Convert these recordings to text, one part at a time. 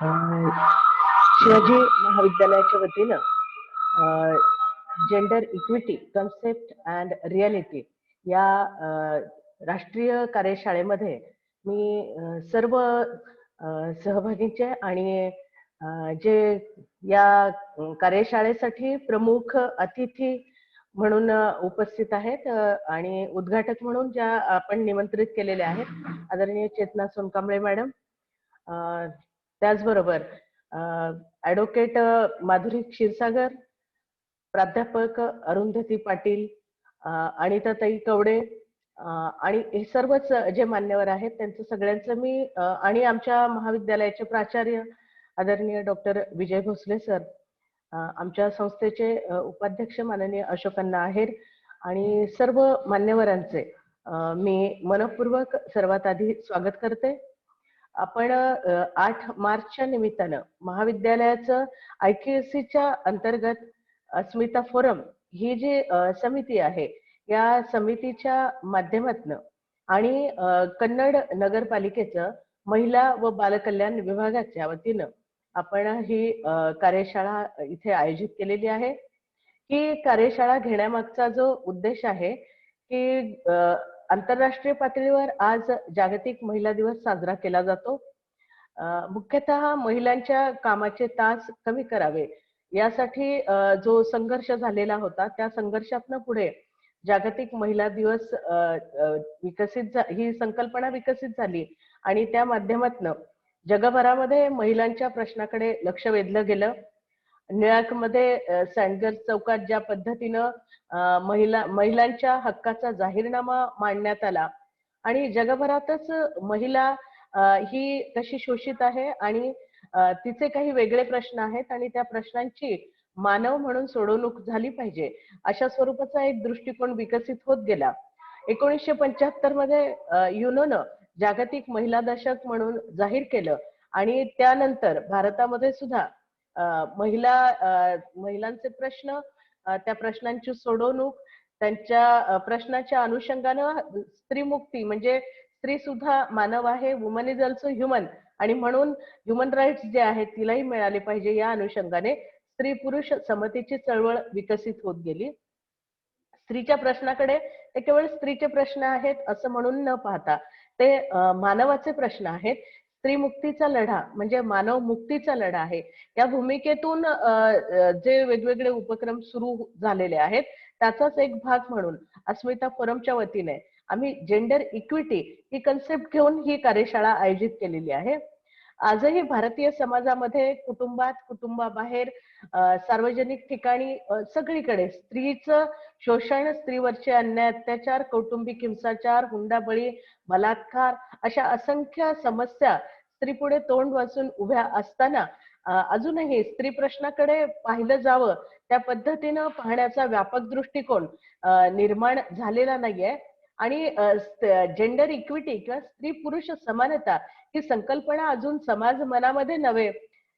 अ, शिवाजी महाविद्यालयाच्या वतीनं gender equity concept and reality या राष्ट्रीय कार्यशाळेमध्ये मी सर्व सहभागींचे आणि जे या कार्यशाळेसाठी प्रमुख अतिथी म्हणून उपस्थित आहेत आणि उद्घाटक म्हणून ज्या आपण निमंत्रित केलेल्या आहेत आदरणीय चेतना सोनकांबळे मॅडम, त्याचबरोबर ॲडव्होकेट माधुरी क्षीरसागर, प्राध्यापक अरुंधती पाटील, अनिताताई कवडे, आणि हे सर्वच जे मान्यवर आहेत त्यांचं सगळ्यांचं मी आणि आमच्या महाविद्यालयाचे प्राचार्य आदरणीय डॉक्टर विजय भोसले सर, आमच्या संस्थेचे उपाध्यक्ष माननीय अशोकांना आहेर आणि सर्व मान्यवरांचे मी मनपूर्वक सर्वात आधी स्वागत करते. आपण 8 मार्चच्या निमित्तानं महाविद्यालयाचं IQACच्या अंतर्गत अस्मिता फोरम ही जी समिती आहे या समितीच्या माध्यमातून आणि कन्नड नगरपालिकेचं महिला व बालकल्याण विभागाच्या वतीनं आपण ही कार्यशाळा इथे आयोजित केलेली आहे. ही कार्यशाळा घेण्यामागचा जो उद्देश आहे की आंतरराष्ट्रीय पातळीवर आज जागतिक महिला दिवस साजरा केला जातो. मुख्यतः महिलांच्या कामाचे तास कमी करावे यासाठी जो संघर्ष झालेला होता त्या संघर्षातनं पुढे जागतिक महिला दिवस ही संकल्पना विकसित झाली आणि त्या माध्यमातून जगभरामध्ये महिलांच्या प्रश्नाकडे लक्ष वेधलं गेलं. न्यूयॉर्कमध्ये सँडगर्स चौकात ज्या पद्धतीनं महिलांच्या हक्काचा जाहीरनामा मांडण्यात आला आणि जगभरातच महिला ही कशी शोषित आहे आणि तिचे काही वेगळे प्रश्न आहेत आणि त्या प्रश्नांची मानव म्हणून सोडवणूक झाली पाहिजे अशा स्वरूपाचा एक दृष्टिकोन विकसित होत गेला. 1975 मध्ये युनोनं जागतिक महिला दशक म्हणून जाहीर केलं आणि त्यानंतर भारतामध्ये सुद्धा महिलांचे प्रश्न, त्या प्रश्नांची सोडवणूक, त्यांच्या प्रश्नाच्या अनुषंगानं स्त्रीमुक्ती म्हणजे स्त्री सुद्धा मानव आहे, वुमन इज ऑल्सो ह्युमन आणि म्हणून ह्युमन राईट्स जे आहेत तिलाही मिळाले पाहिजे या अनुषंगाने स्त्री पुरुष समतेची चळवळ विकसित होत गेली. स्त्रीच्या प्रश्नाकडे ते केवळ स्त्रीचे प्रश्न आहेत असं म्हणून न पाहता ते मानवाचे प्रश्न आहेत. स्त्री मुक्तीचा लढा म्हणजे मानव मुक्तीचा लढा आहे. या भूमिकेतून जे वेगवेगळे उपक्रम सुरू झालेले आहेत त्याचाच एक भाग म्हणून अस्मिता फोरमच्या वतीने आम्ही जेंडर इक्विटी ही कन्सेप्ट घेऊन ही कार्यशाळा आयोजित केलेली आहे. आजही भारतीय समाजामध्ये कुटुंबात, कुटुंबाबाहेर, सार्वजनिक ठिकाणी सगळीकडे स्त्रीचं शोषण, स्त्रीवरचे अन्याय अत्याचार, कौटुंबिक हिंसाचार, हुंडाबळी, बलात्कार अशा असंख्य समस्या स्त्रीपुढे तोंड वाचून उभ्या असताना अजूनही स्त्री प्रश्नाकडे पाहिलं जावं त्या पद्धतीनं पाहण्याचा व्यापक दृष्टिकोन निर्माण झालेला नाहीये आणि जेंडर इक्विटी किंवा स्त्री पुरुष समानता ही संकल्पना अजून समाज मनामध्ये नव्हे,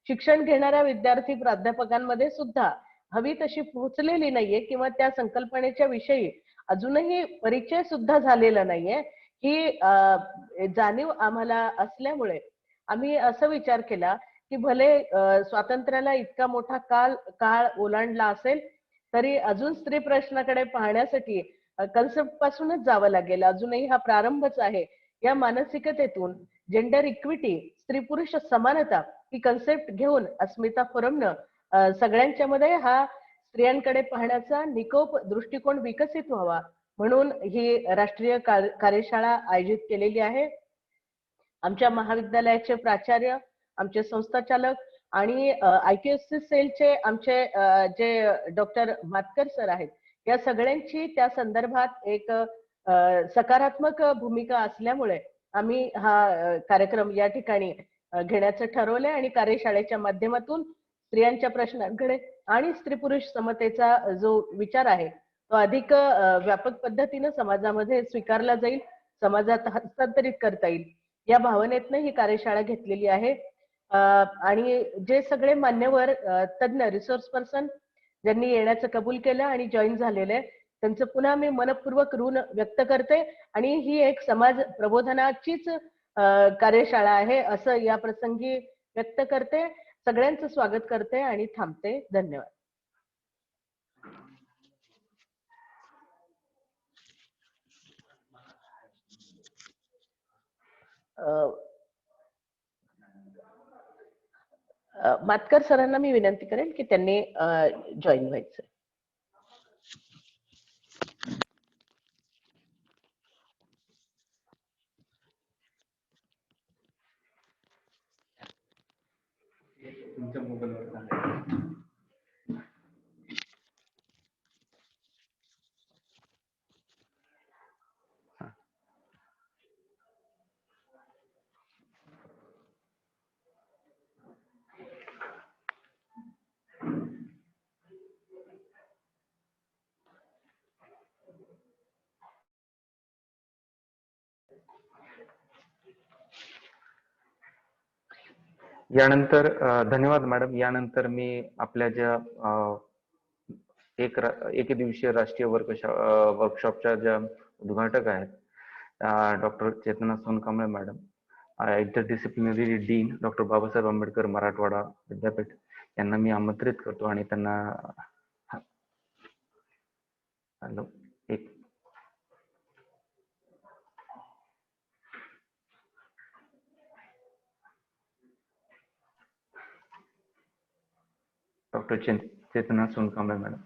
शिक्षण घेणाऱ्या विद्यार्थी प्राध्यापकांमध्ये सुद्धा हवी तशी पोहोचलेली नाहीये किंवा त्या संकल्पनेच्या विषयी अजूनही परिचय सुद्धा झालेला नाहीये. ही जाणीव आम्हाला असल्यामुळे आम्ही असा विचार केला की भले स्वातंत्र्याला इतका मोठा काळ ओलांडला असेल तरी अजून स्त्री प्रश्नाकडे पाहण्यासाठी कन्सेप्ट पासूनच जावं लागेल. अजूनही हा प्रारंभच आहे. या मानसिकतेतून जेंडर इक्विटी स्त्री पुरुष समानता ही कन्सेप्ट घेऊन अस्मिता फोरमनं सगळ्यांच्या मध्ये हा स्त्रियांकडे पाहण्याचा निकोप दृष्टिकोन विकसित व्हावा म्हणून ही राष्ट्रीय कार्यशाळा आयोजित केलेली आहे. आमच्या महाविद्यालयाचे प्राचार्य, आमचे संस्थाचालक आणि IQAC सेलचे आमचे जे डॉक्टर मातकर सर आहेत या सगळ्यांची त्या संदर्भात एक सकारात्मक भूमिका असल्यामुळे आम्ही हा कार्यक्रम या ठिकाणी घेण्याचं ठरवलंय आणि कार्यशाळेच्या माध्यमातून स्त्रियांच्या प्रश्नांकडे आणि स्त्री पुरुष समतेचा जो विचार आहे तो अधिक व्यापक पद्धतीने समाजामध्ये स्वीकारला जाईल, समाजात हस्तांतरित करता येईल या भावनेतनं ही कार्यशाळा घेतलेली आहे. आणि जे सगळे मान्यवर तज्ञ रिसोर्स पर्सन ज्यांनी येण्याचं कबूल केलं आणि जॉईन झालेले त्यांचं पुन्हा मी मनपूर्वक ऋण व्यक्त करते आणि ही एक समाज प्रबोधनाचीच कार्यशाळा आहे असं या प्रसंगी व्यक्त करते. सगळ्यांचं स्वागत करते आणि थांबते. धन्यवाद. मातकर सरांना मी विनंती करेन की त्यांनी जॉईन व्हायचं. तुमच्या मोबाईलवर सांगा. यानंतर धन्यवाद मॅडम. यानंतर मी आपल्या ज्या एक दिवसीय राष्ट्रीय वर्कशॉपच्या ज्या उद्घाटक आहेत doctor Chetana Sonkamble madam, interdisciplinary dean doctor Babasaheb Ambedkar Marathwada Vidyapeeth यांना मी आमंत्रित करतो आणि त्यांना हॅलो एक doctor Chetana Sonkamble madam.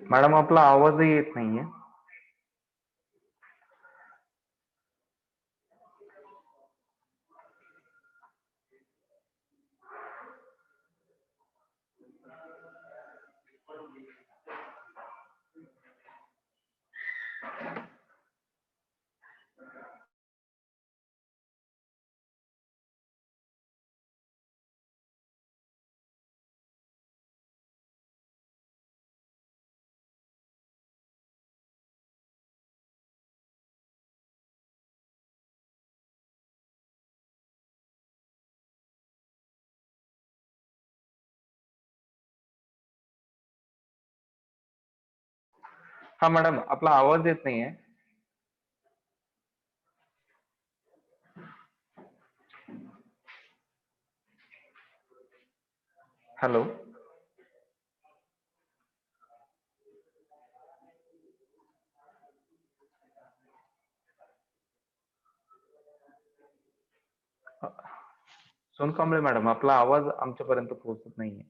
Madam आपला आवाजही येत नाहीये. हा मॅडम आपला आवाज येत नाहीये. हॅलो. सोनकांबळे मॅडम आपला आवाज आमच्यापर्यंत पोहोचत नाहीये.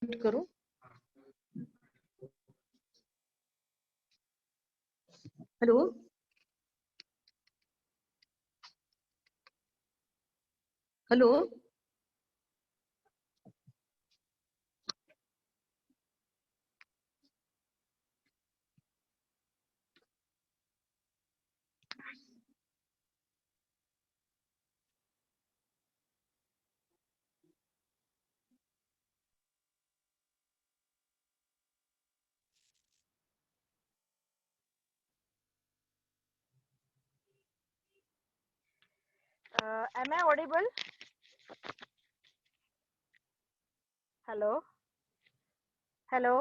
अनम्यूट करूं? Hello, hello, Am I audible? Hello? Hello?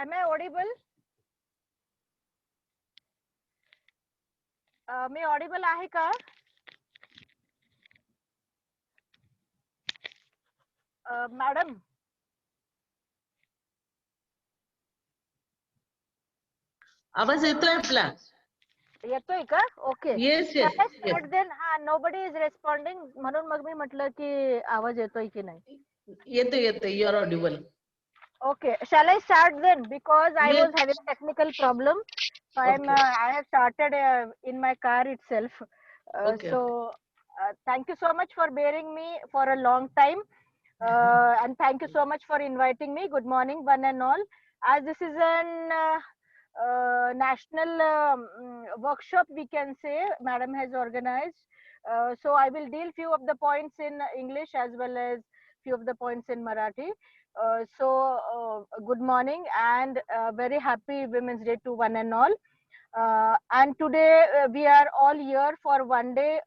Am I audible? Me Audible आहे का? मॅडम, आवाज येतोय आपला? येतोय का? Okay. Yes yes But then nobody is responding, म्हणून मग मी म्हटलं की आवाज येतोय की नाही. येतोय येतोय, you are audible. Okay, shall I start then? Because I Yes. was having a technical problem. So Okay. I have started in my car itself. Okay. So thank you so much for bearing me for a long time. And thank you so much for inviting me. Good morning, one and all. As this is an national workshop, we can say, Madam has organized. So I will deal few of the points in English as well as few of the points in Marathi. Good morning and very happy Women's Day to one and all. And today we are all here for one day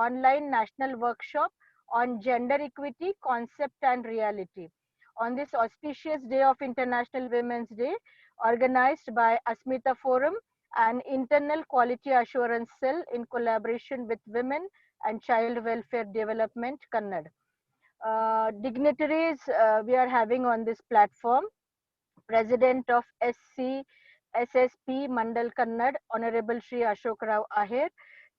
online national workshop on gender equity, concept and reality. On this auspicious day of International Women's Day, organized by Asmita Forum and Internal Quality Assurance Cell in collaboration with Women and Child Welfare Development, Kannada. Dignitaries we are having on this platform: President of SC SSP Mandal Kannad, Honorable Shri Ashok Rao Aher;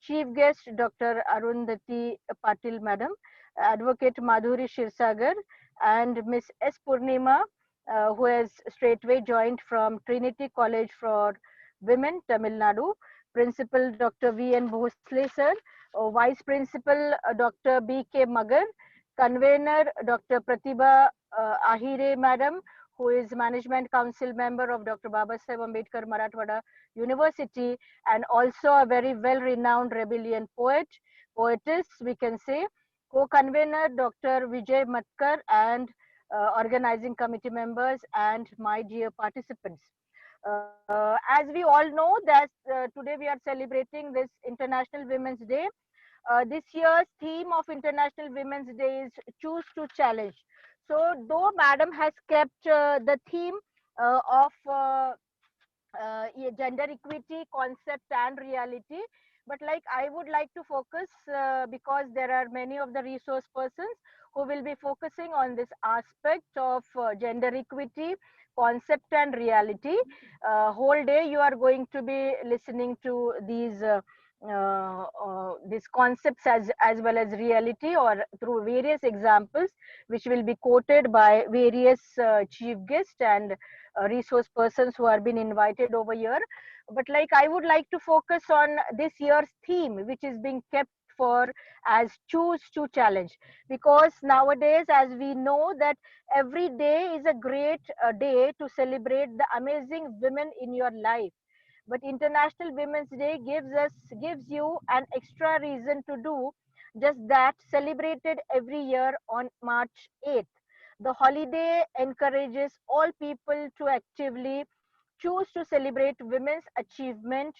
Chief Guest Dr. Arundhati Patil Madam; Advocate Madhuri Shirsagar; and Miss S. Purnima, who has straightway joined from Trinity College for Women, Tamil Nadu; Principal Dr. V.N. Bhosle sir; Vice Principal Dr. B.K. Magar; Convener Dr. Pratibha Ahire Madam, who is Management Council member of Dr. Babasaheb Ambedkar Marathwada University, and also a very well-renowned rebellion poetess, we can say. Co-convener Dr. Vijay Matkar, and organizing committee members and my dear participants. As we all know that today we are celebrating this International Women's Day. This year's theme of International Women's Day is Choose to Challenge. So though Madam has kept the theme of gender equity, concept and reality, but like I would like to focus because there are many of the resource persons who will be focusing on this aspect of gender equity, concept and reality. Whole day you are going to be listening to these concepts as well as reality, or through various examples which will be quoted by various chief guests and resource persons who are been invited over here. But like I would like to focus on this year's theme, which is being kept for as Choose to Challenge, because nowadays, as we know, that every day is a great day to celebrate the amazing women in your life. But International Women's Day gives you an extra reason to do just that, celebrated every year on March 8th. The holiday encourages all people to actively choose to celebrate women's achievement,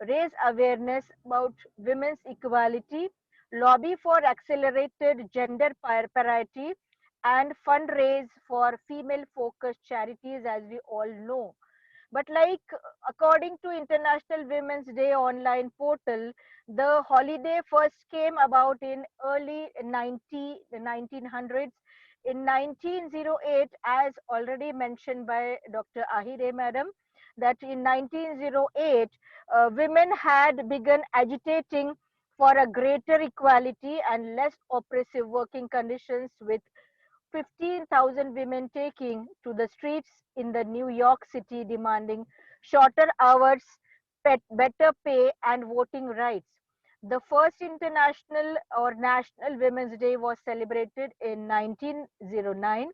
raise awareness about women's equality, lobby for accelerated gender parity, and fundraise for female focused charities, as we all know. But like according to International Women's Day online portal, the holiday first came about in early 1900s. In 1908, as already mentioned by Dr. Ahire madam, that in 1908, women had begun agitating for a greater equality and less oppressive working conditions, with 15,000 women taking to the streets in the New York City demanding shorter hours, better pay, and voting rights. The first International or National Women's Day was celebrated in 1909,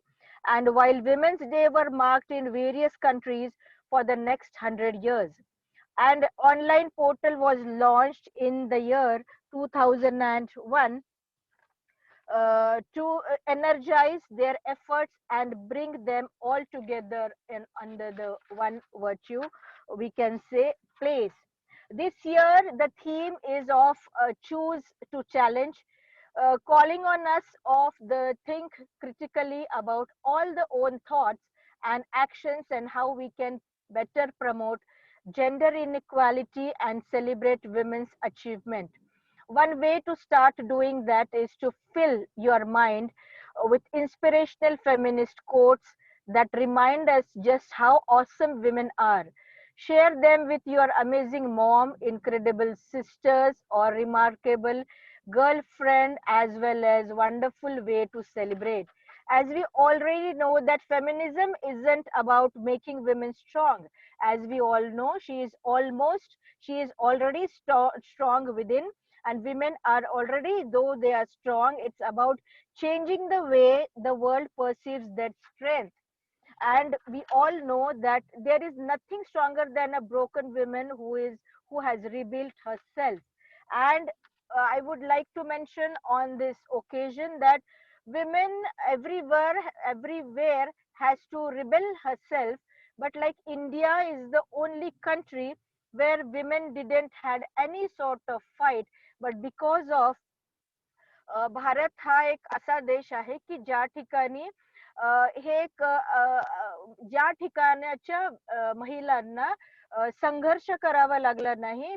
and while Women's Day were marked in various countries for the next 100 years. And online portal was launched in the year 2001 to energize their efforts and bring them all together in under the one virtue, we can say, place. This year the theme is of choose to challenge, calling on us of the think critically about all the own thoughts and actions and how we can better promote gender inequality and celebrate women's achievement. One way to start doing that is to fill your mind with inspirational feminist quotes that remind us just how awesome women are. Share them with your amazing mom, incredible sisters, or remarkable girlfriend, as well as wonderful way to celebrate. As we already know that feminism isn't about making women strong. As we all know, she is already strong within, and women are already, though they are strong, it's about changing the way the world perceives that strength. And we all know that there is nothing stronger than a broken woman who has rebuilt herself. And I would like to mention on this occasion that women everywhere has to rebuild herself, but like India is the only country where women didn't had any sort of fight, but because of Bharat हा एक असा देश आहे की ज्या ठिकाणी हे एक ज्या ठिकाणाच्या महिलांना संघर्ष करावा लागला नाही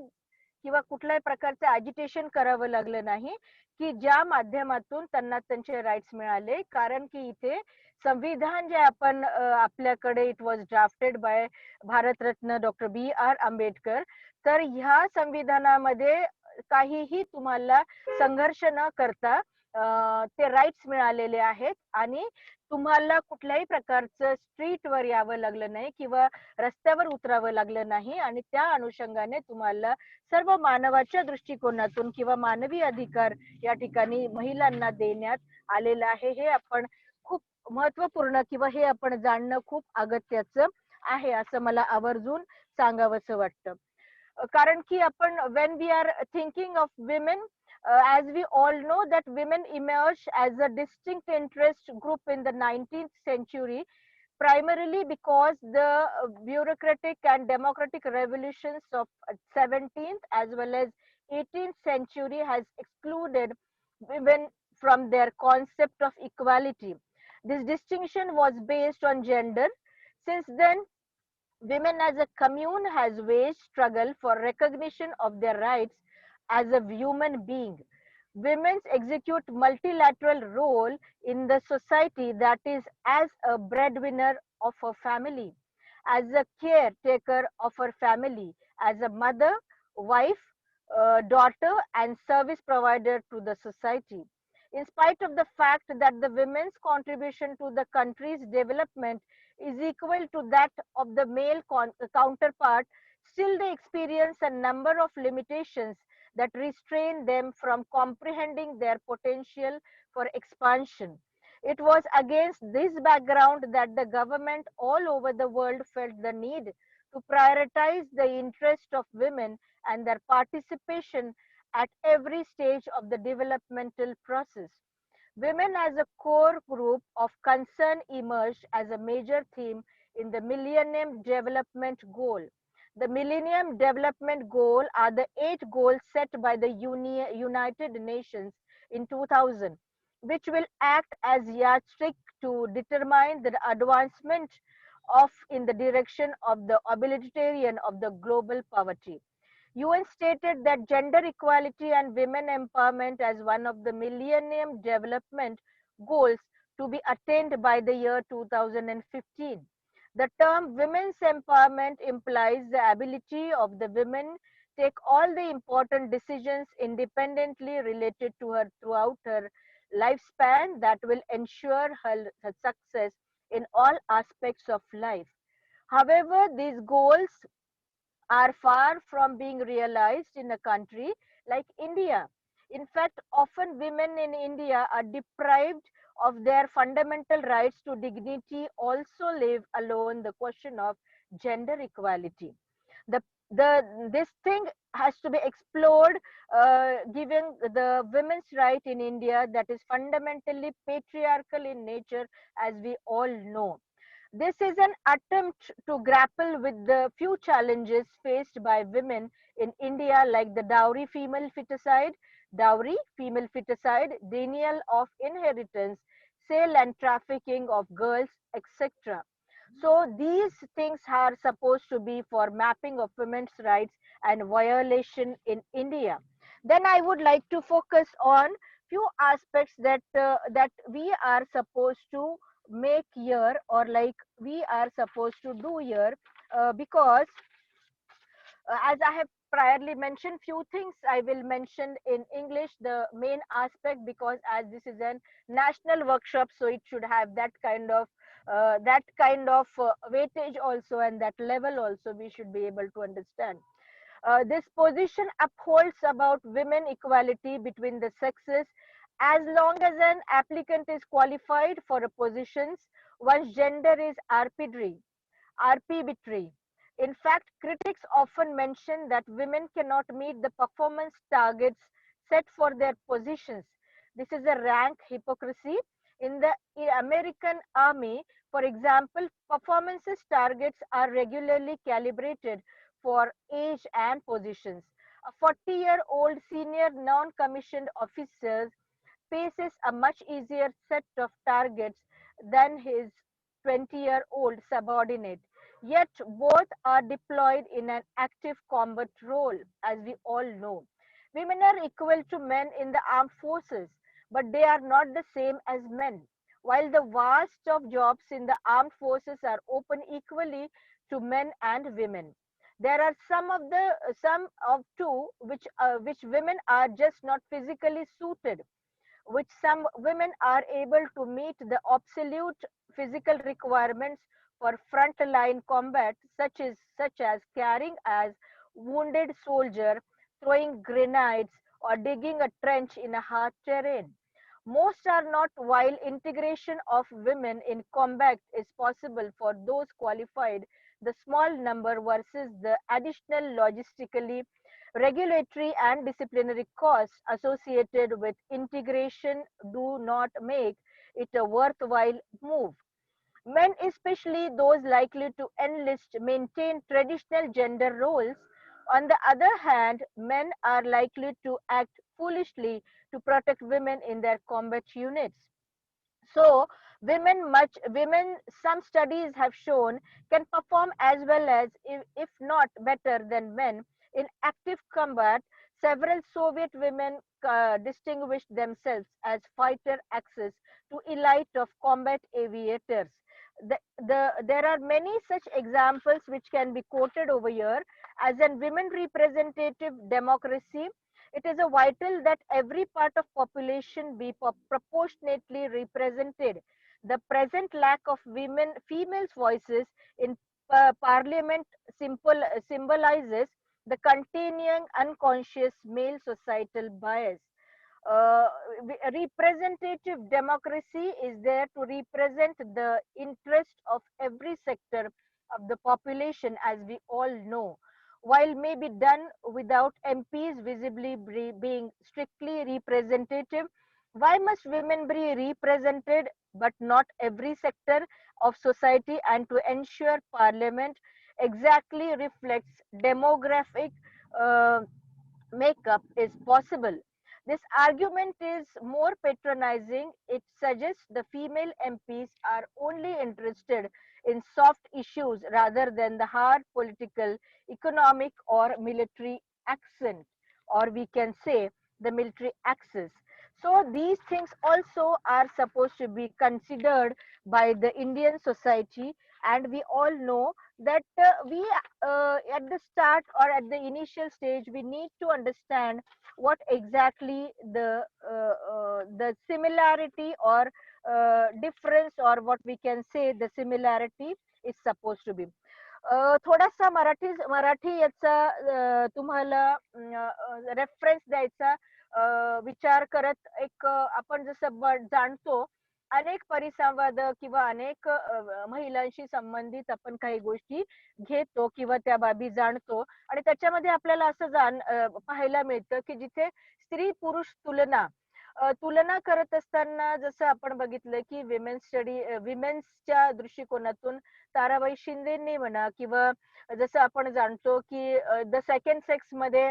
किंवा कुठल्याही प्रकारचे अजिटेशन करावं लागलं नाही, की ज्या माध्यमातून त्यांना त्यांचे राईट्स मिळाले. कारण की इथे संविधान जे आपण आपल्याकडे it was drafted bye Bharat Ratna doctor B.R. Ambedkar. तर ह्या संविधानामध्ये काहीही तुम्हाला संघर्ष न करता ते राईट्स मिळालेले आहेत, आणि तुम्हाला कुठल्याही प्रकारचं स्ट्रीटवर यावं लागलं नाही किंवा रस्त्यावर उतरावं लागलं नाही. आणि त्या अनुषंगाने तुम्हाला सर्व मानवाच्या दृष्टिकोनातून किंवा मानवी अधिकार या ठिकाणी महिलांना देण्यात आलेला आहे. हे आपण खूप महत्वपूर्ण किंवा हे आपण जाणणं खूप अगत्याचं आहे असं मला आवर्जून सांगावंसं वाटतं. कारण की आपण when we are thinking of women, as we all know that women emerged as a distinct interest group in the 19th century, primarily because the bureaucratic and democratic revolutions of 17th as well as 18th century has excluded women from their concept of equality. This distinction was based on gender. Since then, women as a commune has waged struggle for recognition of their rights as a human being. Women execute multilateral role in the society, that is as a breadwinner of her family, as a caretaker of her family, as a mother, wife, daughter, and service provider to the society. In spite of the fact that the women's contribution to the country's development is equal to that of the male counterpart, still they experience a number of limitations that restrain them from comprehending their potential for expansion. It was against this background that the government all over the world felt the need to prioritize the interest of women and their participation at every stage of the developmental process. Women as a core group of concern emerged as a major theme in the Millennium Development Goal. The Millennium Development Goal are the 8 goals set by the United Nations in 2000, which will act as yardstick to determine the advancement of in the direction of the obliteration of the global poverty. UN stated that gender equality and women empowerment as one of the Millennium Development Goals to be attained by the year 2015. The term women's empowerment implies the ability of the women take all the important decisions independently related to her throughout her lifespan that will ensure her success in all aspects of life. However, these goals are far from being realized in a country like India. In fact, often women in India are deprived of their fundamental rights to dignity, also leave alone the question of gender equality. The, this thing has to be explored, giving the women's right in India that is fundamentally patriarchal in nature, as we all know. This is an attempt to grapple with the few challenges faced by women in India, like the dowry, female feticide, denial of inheritance, sale and trafficking of girls, etc. So these things are supposed to be for mapping of women's rights and violation in India. Then I would like to focus on few aspects that we are supposed to make here, or like we are supposed to do here, because as I have priorly mentioned few things, I will mention in English the main aspect, because as this is a national workshop, so it should have that kind of weightage also, and that level also we should be able to understand. This position upholds about women equality between the sexes as long as an applicant is qualified for a positions one's gender is arbitrary. In fact, critics often mention that women cannot meet the performance targets set for their positions. This is a rank hypocrisy. In the American Army, for example, performances targets are regularly calibrated for age and positions. A 40-year-old senior non-commissioned officer faces a much easier set of targets than his 20-year-old subordinate. Yet both are deployed in an active combat role, as we all know. Women are equal to men in the armed forces, but they are not the same as men. While the vast of jobs in the armed forces are open equally to men and women, there are some of two which women are just not physically suited, which some women are able to meet the absolute physical requirements for frontline combat, such as carrying as wounded soldier, throwing grenades, or digging a trench in a hard terrain. Most are not, while integration of women in combat is possible for those qualified. The small number versus the additional logistically, regulatory and disciplinary costs associated with integration do not make it a worthwhile move. Men, especially those likely to enlist, maintain traditional gender roles. On the other hand, men are likely to act foolishly to protect women in their combat units. So women, some studies have shown, can perform as well as, if not better than men in active combat. Several Soviet women distinguished themselves as fighter access to elite of combat aviators. There are many such examples which can be quoted over here. As a women representative democracy, it is a vital that every part of population be proportionately represented. The present lack of females' voices in parliament symbolizes the continuing unconscious male societal bias. Uh, Representative democracy is there to represent the interest of every sector of the population, as we all know. While may be done without MPs visibly being strictly representative, why must women be represented but not every sector of society? And to ensure parliament exactly reflects demographic makeup is possible. This argument is more patronizing. It suggests the female MPs are only interested in soft issues rather than the hard political, economic, or military accent, or we can say the military axis. So these things also are supposed to be considered by the Indian society, and we all know that we at the start or at the initial stage we need to understand what exactly the similarity or difference, or what we can say the similarity is supposed to be. थोडासा मराठी याचा तुम्हाला reference द्यायचा विचार करत एक आपण जसं जाणतो अनेक परिसंवाद किंवा अनेक महिलांशी संबंधित आपण काही गोष्टी घेतो किंवा त्या बाबी जाणतो आणि त्याच्यामध्ये आपल्याला असं पाहायला मिळतं की जिथे स्त्री पुरुष तुलना करत असताना जसं आपण बघितलं की विमेन्सच्या दृष्टिकोनातून ताराबाई शिंदेंनी म्हणा किंवा जसं आपण जाणतो की द सेकंड सेक्स मध्ये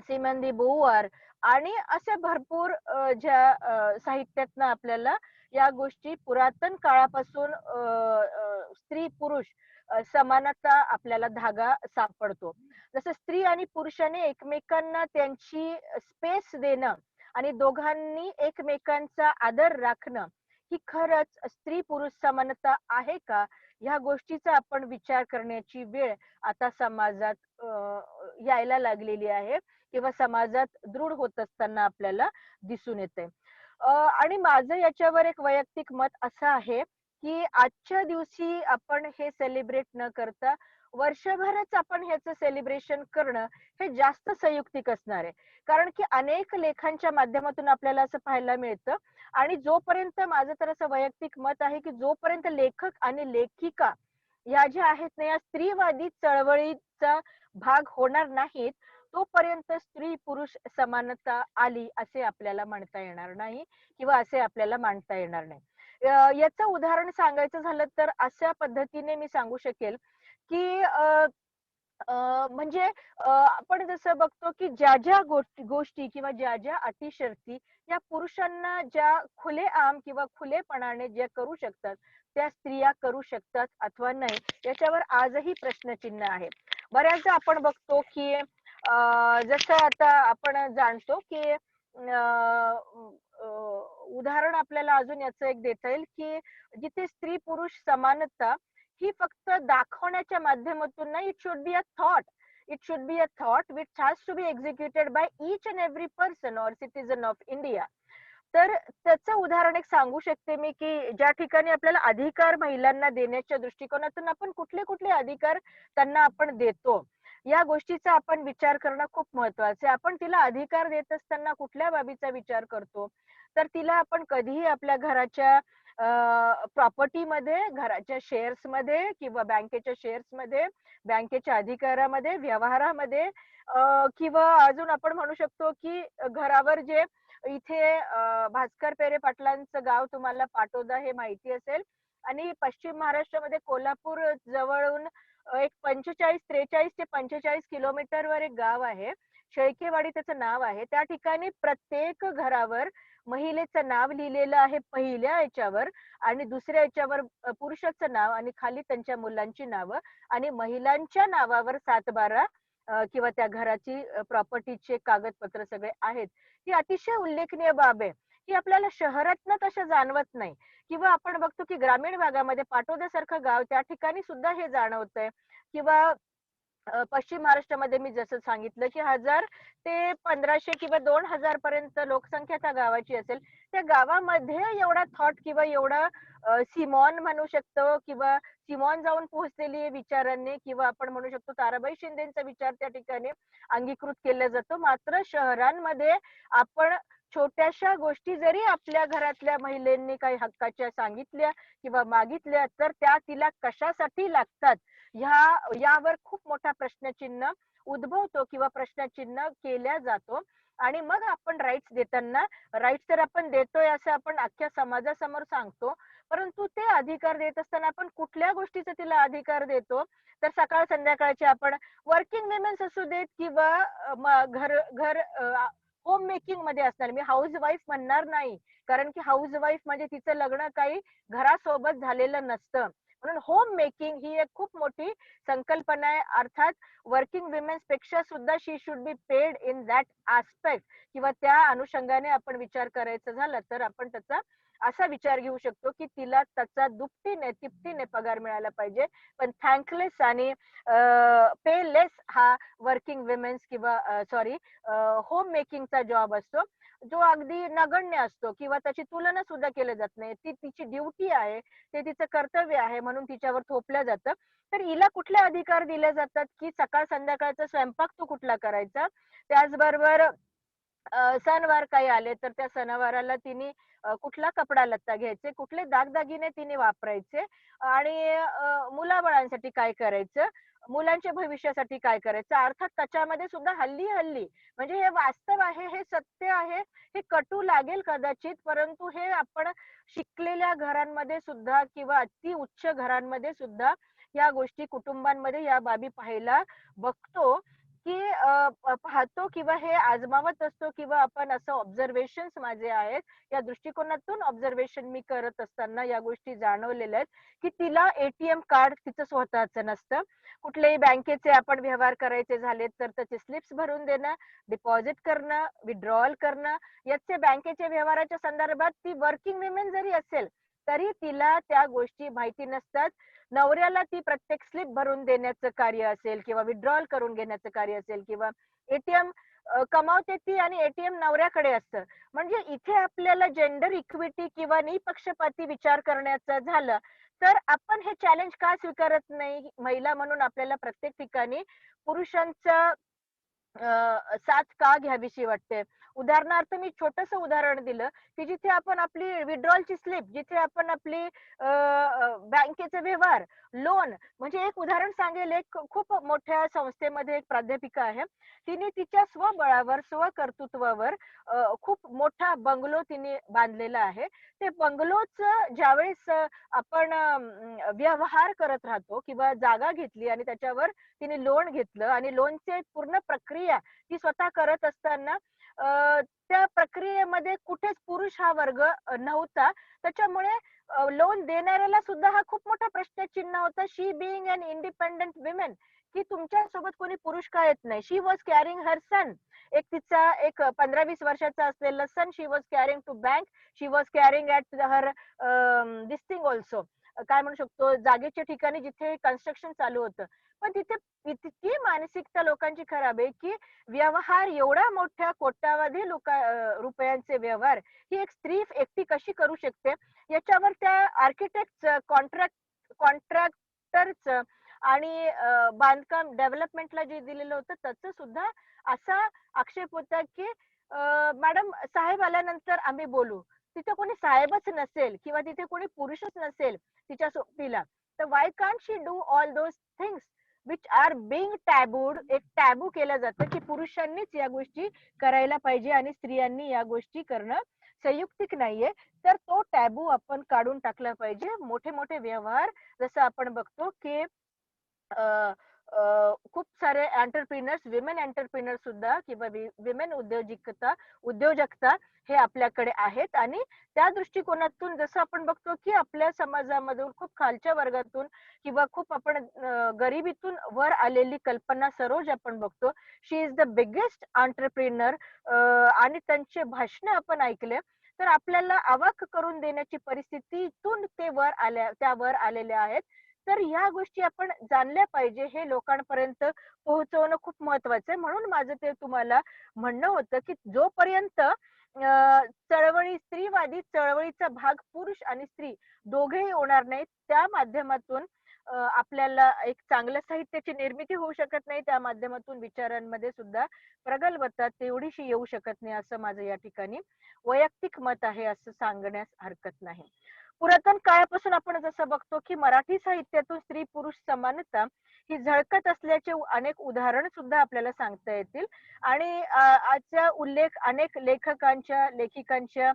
सिमंदी बोवार आणि असे भरपूर ज्या साहित्यातनं आपल्याला या गोष्टी पुरातन काळापासून स्त्री पुरुष समानता आपल्याला धागा सापडतो. जसं स्त्री आणि पुरुषाने एकमेकांना त्यांची स्पेस देणं आणि दोघांनी एकमेकांचा आदर राखणं ही खरंच स्त्री पुरुष समानता आहे का, ह्या गोष्टीचा आपण विचार करण्याची वेळ आता समाजात यायला लागलेली आहे किंवा समाजात दृढ होत असताना आपल्याला दिसून येते. आणि माझं याच्यावर एक वैयक्तिक मत असं आहे की आजच्या दिवशी आपण हे सेलिब्रेट न करता वर्षभरच आपण ह्याचं सेलिब्रेशन करणं हे जास्त संयुक्तिक असणार आहे. कारण की अनेक लेखांच्या माध्यमातून आपल्याला असं पाहायला मिळतं आणि जोपर्यंत माझं तर असं वैयक्तिक मत आहे की जोपर्यंत लेखक आणि लेखिका या ज्या आहेत ना या स्त्रीवादी चळवळीचा भाग होणार नाहीत तोपर्यंत स्त्री पुरुष समानता आली असे आपल्याला म्हणता येणार नाही किंवा असे आपल्याला मांडता येणार नाही. याचं उदाहरण सांगायचं झालं तर अशा पद्धतीने मी सांगू शकेल की म्हणजे आपण जसं बघतो की ज्या ज्या गोष्टी किंवा ज्या ज्या अटी शर्ती या पुरुषांना ज्या खुलेआम किंवा खुलेपणाने ज्या करू शकतात त्या स्त्रिया करू शकतात अथवा नाही याच्यावर आजही प्रश्नचिन्ह आहे. बऱ्याचदा आपण बघतो की जसं आता आपण जाणतो की उदाहरण आपल्याला अजून याचं एक देता येईल की जिथे स्त्री पुरुष समानता ही फक्त दाखवण्याच्या माध्यमातून नाही, it should be a thought which has to be executed by each and every person or citizen of India. तर त्याचं उदाहरण एक सांगू शकते मी की ज्या ठिकाणी आपल्याला अधिकार महिलांना देण्याच्या दृष्टिकोनातून आपण कुठले कुठले अधिकार त्यांना आपण देतो या गोष्टीचा आपण विचार करणं खूप महत्वाचं आहे. आपण तिला अधिकार देत असताना कुठल्या बाबीचा विचार करतो तर तिला आपण कधीही आपल्या घराच्या प्रॉपर्टीमध्ये, घराच्या शेअर्स मध्ये किंवा बँकेच्या शेअर्स मध्ये, बँकेच्या अधिकारामध्ये, व्यवहारामध्ये किंवा अजून आपण म्हणू शकतो की घरावर जे इथे भास्कर पेरे पाटलांचं गाव तुम्हाला पाटोदा हे माहिती असेल आणि पश्चिम महाराष्ट्रामध्ये कोल्हापूर जवळून एक 43 ते 45 किलोमीटरवर एक गाव आहे, शेळकेवाडी त्याचं नाव आहे. त्या ठिकाणी प्रत्येक घरावर महिलेचं नाव लिहिलेलं आहे पहिल्या याच्यावर आणि दुसऱ्या याच्यावर पुरुषाचं नाव आणि खाली त्यांच्या मुलांची नावं आणि महिलांच्या नावावर 7/12 किंवा त्या घराची प्रॉपर्टीचे कागदपत्र सगळे आहेत. ही अतिशय उल्लेखनीय बाब आहे. ही आपल्याला शहरातनं तशा जाणवत नाही किंवा आपण बघतो की ग्रामीण भागामध्ये पाटोद्यासारखं गाव त्या ठिकाणी सुद्धा हे जाणवतंय किंवा पश्चिम महाराष्ट्रामध्ये मी जसं सांगितलं की 1000 ते 1500 किंवा 2000 पर्यंत लोकसंख्या त्या गावाची असेल. त्या गावामध्ये एवढा थॉट किंवा एवढा सिमॉन म्हणू शकतो किंवा सिमॉन जाऊन पोहोचलेली विचारांनी किंवा आपण म्हणू शकतो ताराबाई शिंदेचा विचार त्या ठिकाणी अंगीकृत केला जातो. मात्र शहरांमध्ये आपण छोट्याशा गोष्टी जरी आपल्या घरातल्या महिलांनी काही हक्काच्या सांगितल्या किंवा मागितल्या तर त्या तिला कशासाठी लागतात यावर खूप मोठा प्रश्नचिन्ह उद्भवतो किंवा प्रश्नचिन्ह केला जातो. आणि मग आपण राईट्स देताना राईट्स तर आपण देतोय असं आपण अख्ख्या समाजासमोर सांगतो, परंतु ते अधिकार देत असताना आपण कुठल्या गोष्टीचा तिला अधिकार देतो, तर सकाळ संध्याकाळचे आपण वर्किंग विमेन्स असू देत किंवा घर घर होम मेकिंग मध्ये असणार, मी हाऊस वाईफ म्हणणार नाही, कारण की हाऊस वाईफ म्हणजे तिचं लग्न काही घरासोबत झालेलं नसतं. म्हणून होम मेकिंग ही एक खूप मोठी संकल्पना आहे. अर्थात वर्किंग विमेन्स पेक्षा सुद्धा she should be paid in that aspect, किंवा त्या अनुषंगाने आपण विचार करायचं झालं तर आपण त्याचा असा विचार घेऊ शकतो की तिला त्याचा दुपटीने तिपटीने पगार मिळाला पाहिजे. पण थँकलेस आणि पेलेस हा वर्किंग विमेन्स किंवा सॉरी होम मेकिंगचा जॉब असतो, जो अगदी नगण्य असतो किंवा त्याची तुलना सुद्धा केली जात नाही. ती तिची ड्युटी आहे, ते तिचं कर्तव्य आहे, म्हणून तिच्यावर थोपलं जातं. तर हिला कुठले अधिकार दिले जातात की सकाळ संध्याकाळचा स्वयंपाक तू कुठला करायचा, त्याचबरोबर सणवार काही आले तर त्या सणवाराला तिने कुठला कपडा लत्ता घ्यायचे, कुठले दागदागिने तिने वापरायचे, आणि मुलाबाळांसाठी काय करायचं, मुलांच्या भविष्यासाठी काय करायचं. अर्थात त्याच्यामध्ये सुद्धा हल्ली हल्ली म्हणजे हे वास्तव आहे, हे सत्य आहे, हे कटू लागेल कदाचित, परंतु हे आपण शिकलेल्या घरांमध्ये सुद्धा किंवा अति उच्च घरांमध्ये सुद्धा या गोष्टी कुटुंबांमध्ये या बाबी पाहायला बघतो की पाहतो किंवा हे आजमावत असतो, किंवा आपण असं ऑब्झर्वेशन्स माझे आहेत, या दृष्टिकोनातून ऑब्झर्वेशन मी करत असताना या गोष्टी जाणवलेल्या आहेत की तिला एटीएम कार्ड तिचं स्वतःचं नसतं. कुठलेही बँकेचे आपण व्यवहार करायचे झाले तर त्याचे स्लिप्स भरून देणं, डिपॉझिट करणं, विड्रॉल करणं, याचे बँकेच्या व्यवहाराच्या संदर्भात ती वर्किंग विमेन जरी असेल तरी तिला त्या गोष्टी माहिती नसतात. नवऱ्याला ती प्रत्येक स्लिप भरून देण्याचं कार्य असेल किंवा विड्रॉल करून घेण्याचं कार्य असेल किंवा एटीएम कमावते ती आणि एटीएम नवऱ्याकडे असतं. म्हणजे इथे आपल्याला जेंडर इक्विटी किंवा निपक्षपाती विचार करण्याचं झालं तर आपण हे चॅलेंज का स्वीकारत नाही. महिला म्हणून आपल्याला प्रत्येक ठिकाणी पुरुषांचं साथ का घ्यावीशी वाटते. उदाहरणार्थ मी छोटस उदाहरण दिलं की जिथे आपण आपली विड्रॉलची स्लिप, जिथे आपण आपली बँकेचे व्यवहार, लोन, म्हणजे एक उदाहरण सांगेल. एक खूप मोठ्या संस्थेमध्ये एक प्राध्यापिका आहे, तिने तिच्या स्वबळावर स्वकर्तृत्वावर खूप मोठा बंगलो तिने बांधलेला आहे. ते बंगलोच ज्यावेळेस आपण व्यवहार करत राहतो किंवा जागा घेतली आणि त्याच्यावर तिने लोन घेतलं आणि लोनचे पूर्ण प्रक्रिया ती स्वतः करत असताना त्या प्रक्रियेमध्ये कुठेच पुरुष हा वर्ग नव्हता. त्याच्यामुळे लोन देणाऱ्याला सुद्धा हा खूप मोठा प्रश्नचिन्ह होता. शी बिईंग अन इंडिपेंडंट विमेन, की तुमच्या सोबत कोणी पुरुष का येत नाही. शी वॉज कॅरिंग हर सन, एक तिचा एक 15-20 वर्षाचा असलेला son she was carrying to bank, she was carrying at her this thing also, काय म्हणू शकतो, जागेच्या ठिकाणी जिथे कन्स्ट्रक्शन चालू होतं. पण तिथे इतकी मानसिकता लोकांची खराब आहे की व्यवहार एवढा मोठ्या कोट्यावधी रुपयांचे व्यवहार ही एक स्त्री एकटी कशी करू शकते, याच्यावर त्या आर्किटेक्ट कॉन्ट्रॅक्टरच आणि बांधकाम डेव्हलपमेंटला जे दिलेलं होतं त्याचं सुद्धा असा आक्षेप होता की मॅडम साहेब आल्यानंतर आम्ही बोलू. तिथे कोणी साहेबच नसेल किंवा तिथे कोणी पुरुषच नसेल तिच्या सोबतीला, तर why can't she do all those things which are being tabooed. एक टॅबू केलं जातं की पुरुषांनीच या गोष्टी करायला पाहिजे आणि स्त्रियांनी या गोष्टी करणं संयुक्तिक नाहीये. तर तो टॅबू आपण काढून टाकला पाहिजे. मोठे मोठे व्यवहार जसं आपण बघतो की खूप सारे एंटरप्रिनर्स, विमेन एंटरप्रिनर सुद्धा किंवा विमेन उद्योजकता हे आपल्याकडे आहेत. आणि त्या दृष्टिकोनातून जसं आपण बघतो की आपल्या समाजामधून खूप खालच्या वर्गातून किंवा खूप आपण गरिबीतून वर आलेली कल्पना सरोज आपण बघतो. शी इज द बिगेस्ट एंटरप्रिनर आणि त्यांचे भाषण आपण ऐकले तर आपल्याला अवाक करून देण्याची परिस्थितीतून त्या वर आलेल्या आहेत. तर ह्या गोष्टी आपण जाणल्या पाहिजे, हे लोकांपर्यंत पोहोचवणं खूप महत्वाचं आहे. म्हणून माझं ते तुम्हाला म्हणणं होतं की जोपर्यंत चळवळी, स्त्रीवादी चळवळीचा भाग पुरुष आणि स्त्री दोघेही होणार नाहीत, त्या माध्यमातून आपल्याला एक चांगल्या साहित्याची निर्मिती होऊ शकत नाही. त्या माध्यमातून विचारांमध्ये सुद्धा प्रगल्भता तेवढीशी येऊ शकत नाही, असं माझं या ठिकाणी वैयक्तिक मत आहे, असं सांगण्यास हरकत नाही. पुरातन काळापासून आपण जसं बघतो की मराठी साहित्यातून स्त्री पुरुष समानता ही झळकत असल्याचे अनेक उदाहरण सुद्धा आपल्याला सांगता येतील. आणि आजचा उल्लेख अनेक लेखिकांच्या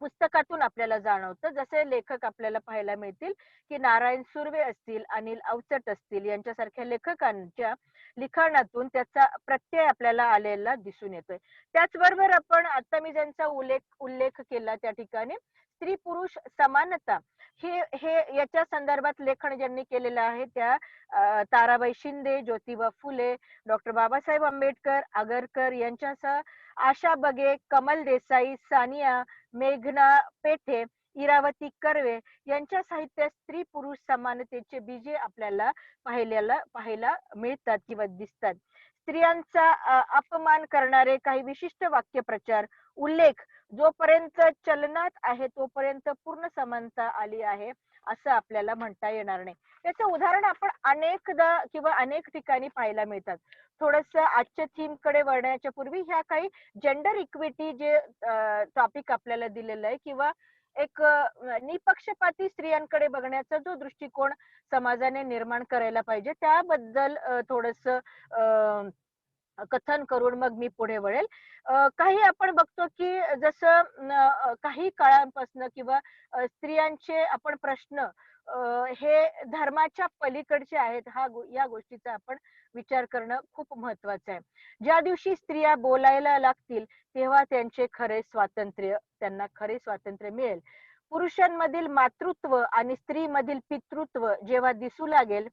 पुस्तकातून आपल्याला जाणवतं. जसे लेखक आपल्याला पाहायला मिळतील की नारायण सुर्वे असतील, अनिल अवचट असतील, यांच्यासारख्या लेखकांच्या लिखाणातून त्याचा प्रत्यय आपल्याला आलेला दिसून येतोय. त्याचबरोबर आपण आता मी ज्यांचा उल्लेख केला त्या ठिकाणी स्त्री पुरुष समानता हे याच्या संदर्भात लेखन ज्यांनी केलेलं आहे त्या ताराबाई शिंदे, ज्योतिबा फुले, डॉक्टर बाबासाहेब आंबेडकर, आगरकर यांच्यासह आशा बगे, कमल देसाई, सानिया, मेघना पेठे, इरावती कर्वे यांच्या साहित्यात स्त्री पुरुष समानतेचे बीजे आपल्याला पाहायला मिळतात किंवा दिसतात. स्त्रियांचा अपमान करणारे काही विशिष्ट वाक्यप्रचार, उल्लेख जोपर्यंत चलनात आहे तोपर्यंत पूर्ण समानता आली आहे असं आपल्याला म्हणता येणार नाही. याचं उदाहरण आपण अनेकदा किंवा अनेक ठिकाणी पाहायला मिळतात. थोडस आजच्या थीम कडे वळण्याच्या पूर्वी ह्या काही जेंडर इक्विटी जे टॉपिक आपल्याला दिलेलं आहे किंवा एक निपक्षपाती स्त्रियांकडे बघण्याचा जो दृष्टिकोन समाजाने निर्माण करायला पाहिजे त्याबद्दल थोडस कथन करून मग मी पुढे वळेल. काही आपण बघतो की जसं काही काळांपासून किंवा स्त्रियांचे आपण प्रश्न हे धर्माच्या पलीकडचे आहेत या गोष्टीचा आपण विचार करणं खूप महत्वाचं आहे. ज्या दिवशी स्त्रिया बोलायला लागतील तेव्हा त्यांना खरे स्वातंत्र्य मिळेल. पुरुषांमधील मातृत्व आणि स्त्रीमधील पितृत्व जेव्हा दिसू लागेल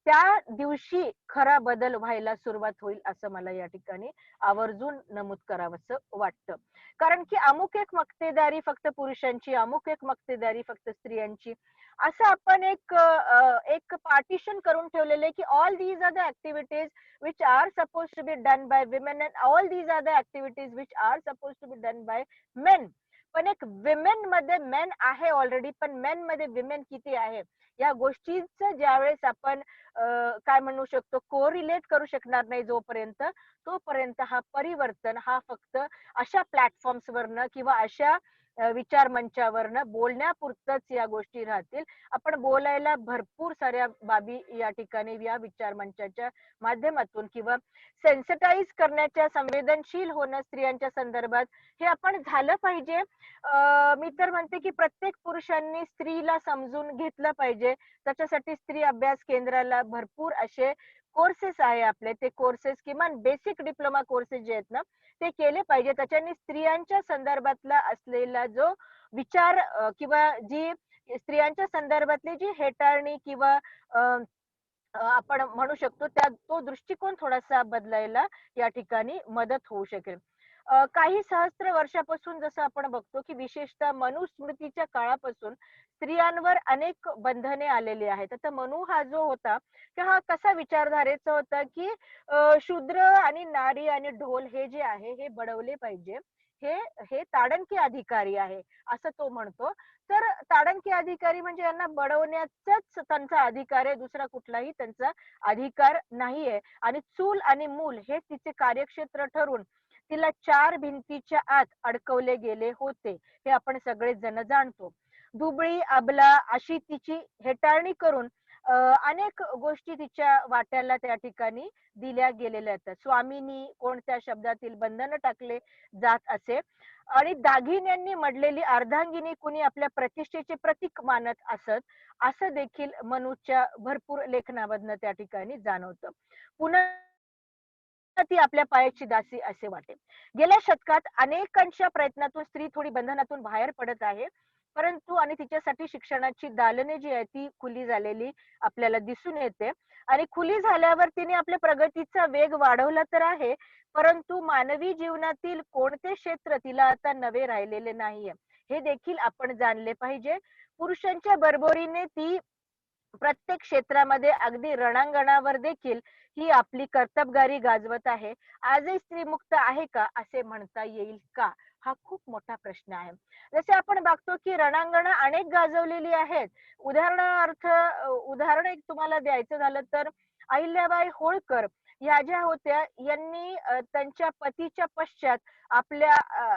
त्या दिवशी खरा बदल व्हायला सुरुवात होईल असं मला या ठिकाणी आवर्जून नमूद करावंसं वाटतं. कारण की अमुक एक मक्तेदारी फक्त पुरुषांची, अमुक एक मक्तेदारी फक्त स्त्रियांची असं आपण एक पार्टिशन करून ठेवलेले की all these are the activities which are suppose to be done by women and all these are the activities which are suppose to be done by men. पण एक विमेन मध्ये मेन आहे ऑलरेडी, पण main मध्ये women किती आहे या गोष्टीचं ज्यावेळेस आपण काय म्हणू शकतो कोरिलेट करू शकणार नाही तोपर्यंत हा परिवर्तन हा फक्त अशा प्लॅटफॉर्म्सवरनं किंवा अशा विचार मंचावरनं बोलण्यापुरतच या गोष्टी राहतील. आपण बोलायला भरपूर साऱ्या बाबी या ठिकाणी या विचार मंचाच्या माध्यमातून किंवा सेन्सिटाईज करण्याच्या, संवेदनशील होणं स्त्रियांच्या संदर्भात हे आपण झालं पाहिजे. मी तर म्हणते की प्रत्येक पुरुषांनी स्त्रीला समजून घेतलं पाहिजे. त्याच्यासाठी स्त्री अभ्यास केंद्राला भरपूर असे कोर्सेस आहे आपले. ते कोर्सेस किमान बेसिक डिप्लोमा कोर्सेस जे आहेत ना ते केले पाहिजे. त्याच्याने स्त्रियांच्या संदर्भातला असलेला जो विचार किंवा जी स्त्रियांच्या संदर्भातली जी हेटाळणी किंवा आपण म्हणू शकतो तो दृष्टिकोन थोडासा बदलायला या ठिकाणी मदत होऊ शकेल. काही सहस्त्र वर्षापासून जसं आपण बघतो की विशेषतः मनुस्मृतीच्या काळापासून स्त्रियांवर अनेक बंधने आलेली आहेत. आता मनु हा जो होता की हा कसा विचारधारेचा होता की शूद्र आणि नारी आणि ढोल हे जे आहे हे बडवले पाहिजे, हे ताडणकी अधिकारी आहे असं तो म्हणतो. तर ताडणकी अधिकारी म्हणजे यांना बडवण्याचाच त्यांचा अधिकार आहे, दुसरा कुठलाही त्यांचा अधिकार नाहीये. आणि चूल आणि मूल हे तिचे कार्यक्षेत्र ठरून तिला 4 भिंतीच्या आत अडकवले गेले होते हे आपण सगळे जण जाणतो. दुबळी अबला अशी तिची हेटाळणी करून अनेक गोष्टी तिच्या वाट्याला त्या ठिकाणी दिल्या गेलेल्या आहेत. स्वामिनी कोणत्या शब्दातील बंधन टाकले जात असे आणि दागिन्यांनी मडलेली अर्धांगिनी कुणी आपल्या प्रतिष्ठेचे प्रतीक मानत असत असं देखील मनूच्या भरपूर लेखनामधनं त्या ठिकाणी जाणवतं. पुन्हा ती आपल्या पायाची दासी असे वाटे. गेल्या शतकात अनेकांच्या प्रयत्नातून स्त्री थोडी बंधनातून बाहेर पडत आहे, परंतु आणि तिच्यासाठी शिक्षणाची दालने जी आहे ती खुली झालेली आपल्याला दिसून येते. आणि खुली झाल्यावर तिने आपल्या प्रगतीचा वेग वाढवला तर आहे, परंतु मानवी जीवनातील कोणते क्षेत्र तिला आता नवे राहिलेले नाहीये हे देखील आपण जाणले पाहिजे. पुरुषांच्या बरोबरीने ती प्रत्येक क्षेत्रामध्ये अगदी रणांगणावर देखील ही आपली कर्तबगारी गाजवत आहे. आजही स्त्री मुक्त आहे का असे म्हणता येईल का हा खूप मोठा प्रश्न आहे. जसे आपण बघतो की रणांगण अनेक गाजवलेली आहेत. उदाहरण एक तुम्हाला द्यायचं झालं तर अहिल्याबाई होळकर या ज्या होत्या यांनी त्यांच्या पतीच्या पश्चात आपल्या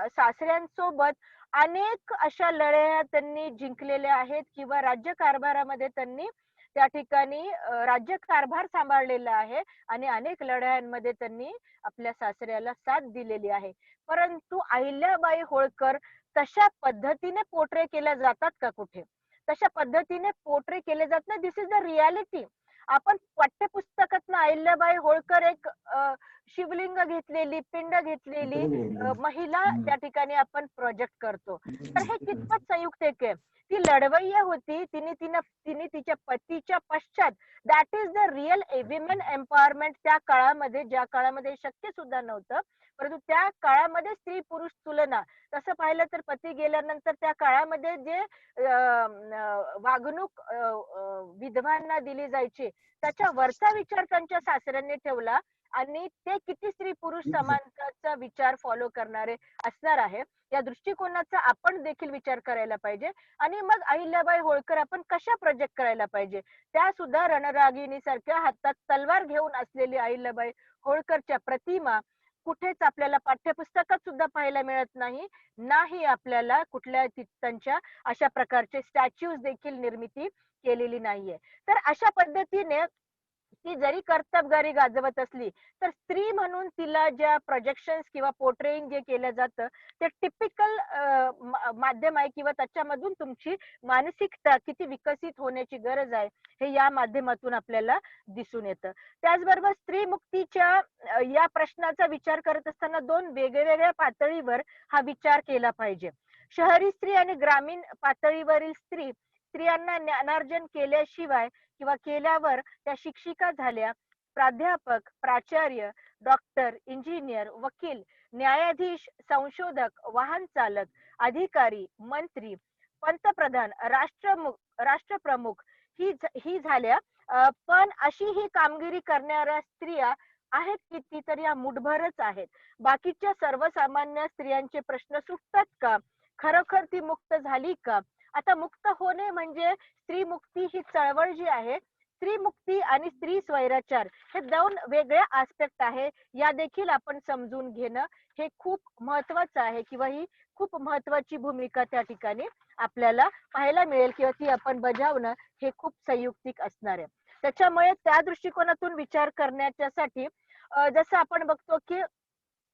सासऱ्यांसोबत अनेक अशा लढाया त्यांनी जिंकलेल्या आहेत किंवा राज्यकारभारामध्ये त्यांनी त्या ठिकाणी राज्यकारभार सांभाळलेला आहे आणि अनेक लढायांमध्ये त्यांनी आपल्या सासऱ्याला साथ दिलेली आहे. परंतु अहिल्याबाई होळकर तशा पद्धतीने पोर्ट्रे केल्या जातात का कुठे? तशा पद्धतीने पोर्ट्रे केले जात नाही. दिस इज द रियालिटी. आपण पाठ्यपुस्तकातनं अहिल्याबाई होळकर एक शिवलिंग घेतलेली, पिंड घेतलेली महिला त्या ठिकाणी आपण प्रोजेक्ट करतो. तर हे कितपत संयुक्त आहे? ती लढवय्या होती. तिने तिच्या पतीच्या पश्चात, that is the real women empowerment त्या काळामध्ये, ज्या काळामध्ये शक्य सुद्धा नव्हतं. परंतु त्या काळामध्ये स्त्री पुरुष तुलना तसं पाहिलं तर पती गेल्यानंतर त्या काळामध्ये जे वागणूक विधवांना दिली जायची त्याच्या वरचा विचार त्यांच्या सासऱ्यांनी ठेवला आणि ते किती स्त्री पुरुष समानतेचा विचार फॉलो करणारे असणार आहे या दृष्टिकोनाचा आपण देखील विचार करायला पाहिजे. आणि मग अहिल्याबाई होळकर आपण कशा प्रोजेक्ट करायला पाहिजे? त्या सुद्धा रणरागिणी सारख्या हातात तलवार घेऊन असलेली अहिल्याबाई होळकरच्या प्रतिमा कुठेच आपल्याला पाठ्यपुस्तकात सुद्धा पाहायला मिळत नाही आपल्याला कुठल्या त्यांच्या अशा प्रकारचे स्टॅच्यूज देखील निर्मिती केलेली नाहीये. तर अशा पद्धतीने ती जरी कर्तबगारी गाजवत असली तर स्त्री म्हणून तिला ज्या प्रोजेक्शन्स किंवा पोर्ट्रेइंग जे केलं जातं ते टिपिकल माध्यम आहे किंवा त्याच्यामधून तुमची मानसिकता किती विकसित होण्याची गरज आहे हे या माध्यमातून आपल्याला दिसून येतं. त्याचबरोबर स्त्री मुक्तीच्या या प्रश्नाचा विचार करत असताना दोन वेगवेगळ्या पातळीवर हा विचार केला पाहिजे. शहरी स्त्री आणि ग्रामीण पातळीवरील स्त्रियांना ज्ञानार्जन केल्याशिवाय किंवा केल्यावर त्या शिक्षिका झाल्या, प्राध्यापक, प्राचार्य, डॉक्टर, इंजिनियर, वकील, न्यायाधीश, संशोधक, वाहन चालक, अधिकारी, मंत्री, पंतप्रधान, राष्ट्रप्रमुख ही झाल्या. पण अशी ही कामगिरी करणाऱ्या स्त्रिया आहेत किती? तर या मुठभरच आहेत. बाकीच्या सर्वसामान्य स्त्रियांचे प्रश्न सुटतात का? खरोखर ती मुक्त झाली का? आता मुक्त होणे म्हणजे स्त्री मुक्ती ही चळवळ जी आहे, स्त्री मुक्ती आणि स्त्री स्वैराचार हे दोन वेगळे आस्पेक्ट आहे. या देखील आपण समजून घेणं हे खूप महत्वाचं आहे किंवा ही खूप महत्वाची भूमिका त्या ठिकाणी आपल्याला पाहायला मिळेल किंवा ती आपण बजावणं हे खूप संयुक्तिक असणार आहे. त्याच्यामुळे त्या दृष्टिकोनातून विचार करण्याच्यासाठी जसं आपण बघतो की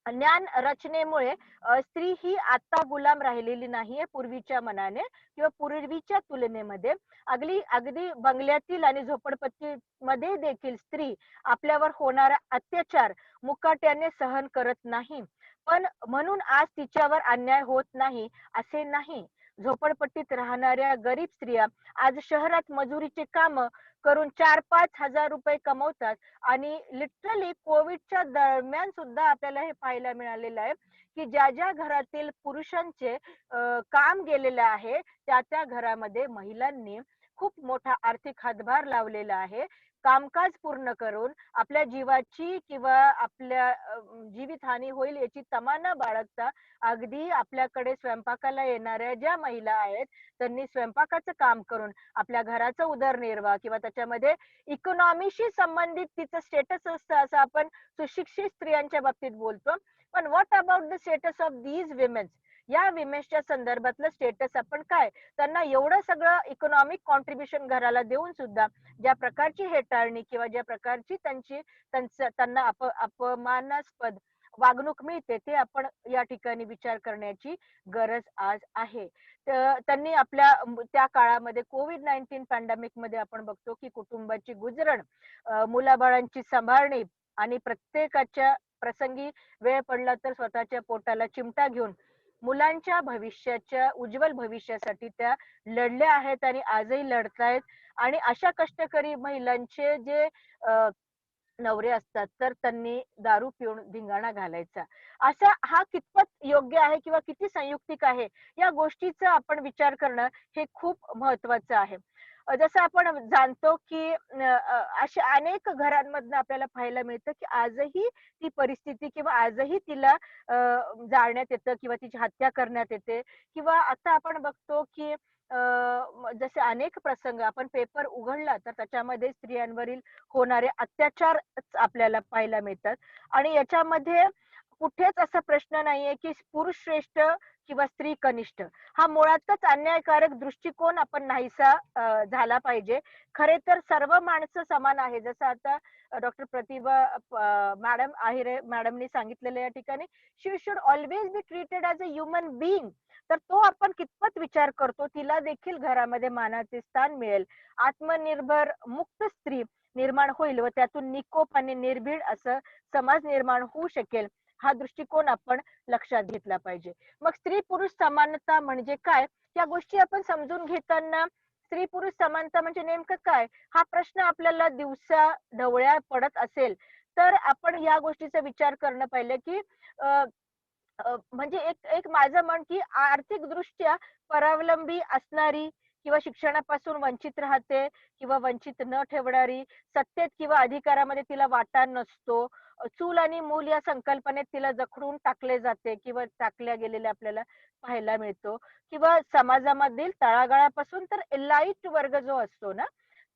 ज्ञान रचनेमुळे स्त्री ही आता गुलाम राहिलेली नाहीये पूर्वीच्या मनाने किंवा पूर्वीच्या तुलनेमध्ये. अगदी बंगल्यातील आणि झोपडपट्टीमध्ये देखील स्त्री आपल्यावर होणारा अत्याचार मुकाट्याने सहन करत नाही. पण म्हणून आज तिच्यावर अन्याय होत नाही असे नाही. झोपडपट्टीत राहणाऱ्या गरीब स्त्रिया आज शहरात मजुरीचे काम करून 4-5 हजार रुपये कमवतात आणि लिटरली कोविडच्या दरम्यान सुद्धा आपल्याला हे पाहायला मिळालेलं आहे की ज्या घरातील पुरुषांचे काम गेलेलं आहे त्या घरामध्ये महिलांनी खूप मोठा आर्थिक हातभार लावलेला आहे. कामकाज पूर्ण करून आपल्या जीवाची किंवा आपल्या जीवितहानी होईल याची तमा न बाळगता अगदी आपल्याकडे स्वयंपाकाला येणाऱ्या ज्या महिला आहेत त्यांनी स्वयंपाकाचं काम करून आपल्या घराचा उदरनिर्वाह किंवा त्याच्यामध्ये इकॉनॉमीशी संबंधित तिचं स्टेटस असतं असं आपण सुशिक्षित स्त्रियांच्या बाबतीत बोलतो. पण what about the status of these women's? या विमेन्सच्या संदर्भातलं स्टेटस आपण काय? त्यांना एवढं सगळं इकॉनॉमिक कॉन्ट्रीब्युशन घराला देऊन सुद्धा ज्या प्रकारची हेटाळणी किंवा ज्या प्रकारची त्यांना अपमानास्पद वागणूक मिळते ते आपण या ठिकाणी विचार करण्याची गरज आज आहे. त्यांनी आपल्या त्या काळामध्ये कोविड-19 पॅन्डेमिक मध्ये आपण बघतो की कुटुंबाची गुजरण, मुलाबाळांची सांभाळणी आणि प्रत्येकाच्या प्रसंगी वेळ पडला तर स्वतःच्या पोटाला चिमटा घेऊन मुलांच्या भविष्याच्या उज्ज्वल भविष्यासाठी त्या लढल्या आहेत आणि आजही लढतायत. आणि अशा कष्टकरी महिलांचे जे नवरे असतात तर त्यांनी दारू पिऊन धिंगाणा घालायचा. असा हा कितपत योग्य आहे किंवा किती संयुक्तिक आहे या गोष्टीचा आपण विचार करणं हे खूप महत्वाचं आहे. जसं आपण जाणतो की अशा अनेक घरांमधनं आपल्याला पाहायला मिळतं की आजही ती परिस्थिती किंवा आजही तिला जाळण्यात येतं किंवा तिची हत्या करण्यात येते. किंवा आता आपण बघतो की जसे अनेक प्रसंग आपण पेपर उघडला तर त्याच्यामध्ये स्त्रियांवरील होणारे अत्याचार आपल्याला पाहायला मिळतात. आणि याच्यामध्ये कुठेच असा प्रश्न नाहीये की पुरुष श्रेष्ठ किंवा स्त्री कनिष्ठ हा मुळातच अन्यायकारक दृष्टिकोन आपण नाहीसा झाला पाहिजे. खरे तर सर्व माणसं समान आहे. जसं आता डॉक्टर प्रतिभा मॅडम आहिरे मॅडमनी सांगितलेलं या ठिकाणी, she should always be treated as a human being. तर तो आपण कितपत विचार करतो, तिला देखील घरामध्ये मानाचे स्थान मिळेल, आत्मनिर्भर मुक्त स्त्री निर्माण होईल व त्यातून निकोप आणि निर्भीड असं समाज निर्माण होऊ शकेल, हा दृष्टिकोन आपण लक्षात घेतला पाहिजे. मग स्त्री पुरुष समानता म्हणजे काय, या गोष्टी आपण समजून घेताना स्त्री पुरुष समानता म्हणजे नेमकं काय, हा प्रश्न आपल्याला दिवसा ढवळ्या पडत असेल तर आपण या गोष्टीचा विचार करणं पाहिजे की म्हणजे एक एक माझं म्हण की आर्थिक दृष्ट्या परावलंबी असणारी किंवा शिक्षणापासून वंचित राहते किंवा वंचित न ठेवणारी, सत्तेत किंवा अधिकारामध्ये तिला वाटा नसतो, चूल आणि मूल या संकल्पनेत तिला जखडून टाकले जाते किंवा टाकल्या गेलेले आपल्याला पाहायला मिळतो, किंवा समाजामधील तळागाळापासून तर एलाइट वर्ग जो असतो ना,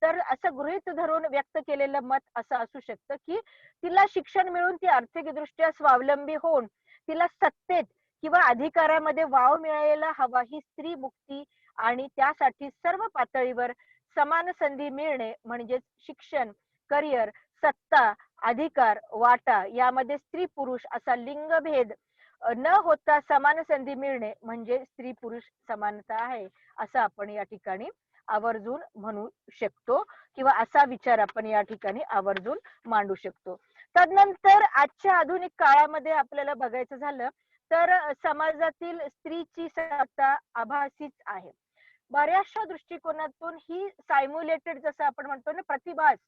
तर असं गृहीत धरून व्यक्त केलेलं मत असं असू शकतं की तिला शिक्षण मिळून ती आर्थिकदृष्ट्या स्वावलंबी होऊन तिला सत्तेत किंवा अधिकारामध्ये वाव मिळायला हवा, ही स्त्री मुक्ती आणि त्यासाठी सर्व पातळीवर समान संधी मिळणे म्हणजेच शिक्षण, करिअर, सत्ता, अधिकार, वाटा यामध्ये स्त्री पुरुष असा लिंगभेद न होता समान संधी मिळणे म्हणजे स्त्री पुरुष समानता आहे, असं आपण या ठिकाणी आवर्जून म्हणू शकतो किंवा असा विचार आपण या ठिकाणी आवर्जून मांडू शकतो. तदनंतर आजच्या आधुनिक काळामध्ये आपल्याला बघायचं झालं तर समाजातील स्त्रीची सत्ता आभासीच आहे. बऱ्याचशा दृष्टिकोनातून ही सायम्युलेटेड, जसं आपण म्हणतो ना, प्रतिभास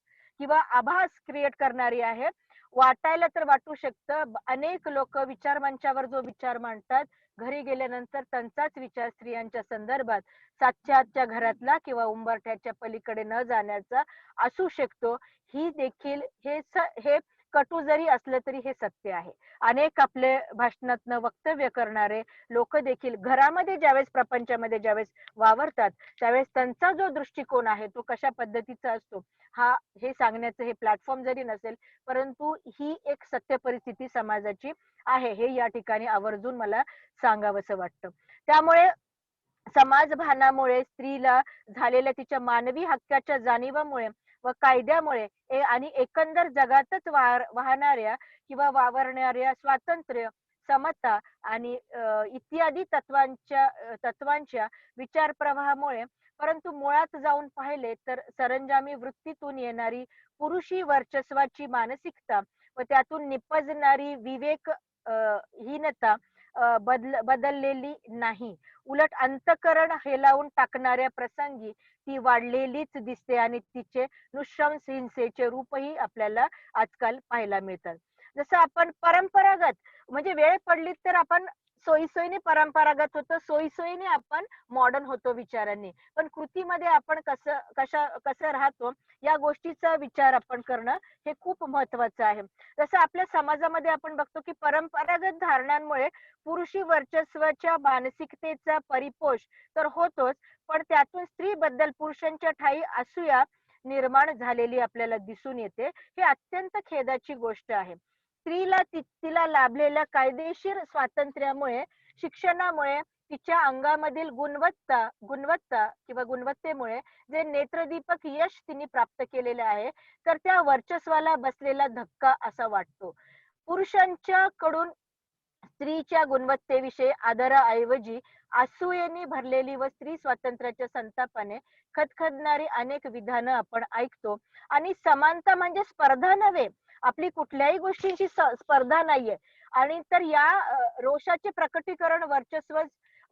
किंवा आभास क्रिएट करणारी आहे. वाटायला तर वाटू शकतं, अनेक लोक विचार मंचावर जो विचार मांडतात घरी गेल्यानंतर त्यांचाच विचार स्त्रियांच्या संदर्भात सातच्या आतच्या घरातला किंवा उंबरठ्याच्या पलीकडे न जाण्याचा असू शकतो. ही देखील हे कटू जरी असलं तरी हे सत्य आहे. अनेक आपले भाषणातनं वक्तव्य करणारे लोक देखील घरामध्ये ज्यावेळेस प्रपंचामध्ये ज्यावेळेस वावरतात त्यावेळेस त्यांचा जो दृष्टिकोन आहे तो कशा पद्धतीचा असतो हे सांगण्याचं हे प्लॅटफॉर्म जरी नसेल, परंतु ही एक सत्य परिस्थिती समाजाची आहे हे या ठिकाणी आवर्जून मला सांगावंसं वाटतं. त्यामुळे समाजभानामुळे स्त्रीला झालेल्या तिच्या मानवी हक्काच्या जाणीवामुळे व कायद्यामुळे आणि एकंदर जगातच वाहणाऱ्या किंवा वावरणाऱ्या स्वातंत्र्य, समता आणि इत्यादी तत्वांच्या विचार प्रवाहामुळे, परंतु मुळात जाऊन पाहिले तर सरंजामी वृत्तीतून येणारी पुरुषी वर्चस्वाची मानसिकता व त्यातून निपजणारी विवेक हीनता बदललेली नाही. उलट अंतकरण हेलावून टाकणाऱ्या प्रसंगी ती वाढलेलीच दिसते आणि तिचे नृशंस हिंसेचे रूपही आपल्याला आजकाल पाहायला मिळतात. जसं आपण परंपरागत म्हणजे वेळ पडली तर आपण सोयीसोयीने परंपरागत होतो, सोयीसोयीने आपण मॉडर्न होतो विचारांनी, पण कृतीमध्ये आपण कसं राहतो या गोष्टीचा विचार आपण करणं हे खूप महत्वाचं आहे. जसं आपल्या समाजामध्ये आपण बघतो की परंपरागत धारणांमुळे पुरुषी वर्चस्वाच्या मानसिकतेचा परिपोष तर होतोच, पण त्यातून स्त्रीबद्दल पुरुषांच्या ठायी असूया निर्माण झालेली आपल्याला दिसून येते. हे अत्यंत खेदाची गोष्ट आहे. स्त्रीला तिला लाभलेल्या कायदेशीर स्वातंत्र्यामुळे, शिक्षणामुळे, तिच्या अंगामधील गुणवत्ता किंवा गुणवत्तेमुळे जे नेत्रदीपक यश तिने प्राप्त केलेले आहे, तर त्या वर्चस्वाला बसलेला धक्का असा वाटतो. पुरुषांच्या कडून स्त्रीच्या गुणवत्तेविषयी आदराऐवजी असूयेने भरलेली व स्त्री स्वातंत्र्याच्या संतापाने खदखदणारी अनेक विधानं आपण ऐकतो. आणि समानता म्हणजे स्पर्धा नव्हे, आपली कुठल्याही गोष्टींची स्पर्धा नाहीये. आणि तर या रोषाचे प्रकटीकरण वर्चस्व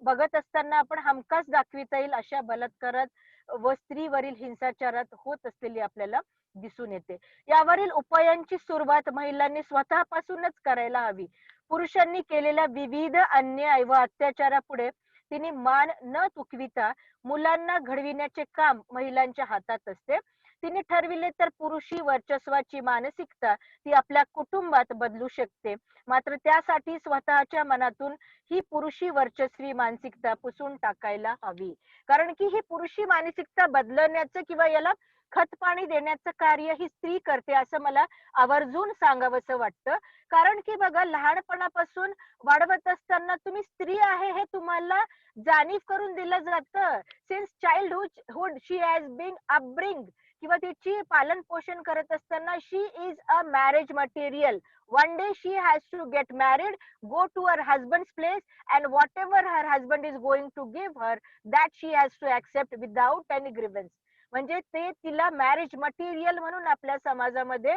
बघत असताना आपण हमखास दाखविता येईल अशा बलात्कारात व स्त्रीवरील हिंसाचारात होत असलेली आपल्याला दिसून येते. यावरील उपायांची सुरुवात महिलांनी स्वतःपासूनच करायला हवी. पुरुषांनी केलेल्या विविध अन्याय व अत्याचारापुढे तिने मान न चुकविता मुलांना घडविण्याचे काम महिलांच्या हातात असते. तिने ठरविले तर पुरुषी वर्चस्वाची मानसिकता ती आपल्या कुटुंबात बदलू शकते. मात्र त्यासाठी स्वतःच्या मनातून ही पुरुषी वर्चस्वी मानसिकता पुसून टाकायला हवी. कारण की ही पुरुषी मानसिकता बदलण्याचं किंवा याला खत पाणी देण्याचं कार्य ही स्त्री करते असं मला आवर्जून सांगावंसं वाटतं. कारण की बघा, लहानपणापासून वाढवत असताना तुम्ही स्त्री आहे हे तुम्हाला जाणीव करून दिलं जातं. Since childhood she has been upbring, किंवा तिची पालन पोषण करत असताना she is a marriage material. One day she has to get married, go to her husband's place, and whatever her husband is going to give her, that she has to accept without any grievance. म्हणजे ते तिला marriage material म्हणून आपल्या समाजामध्ये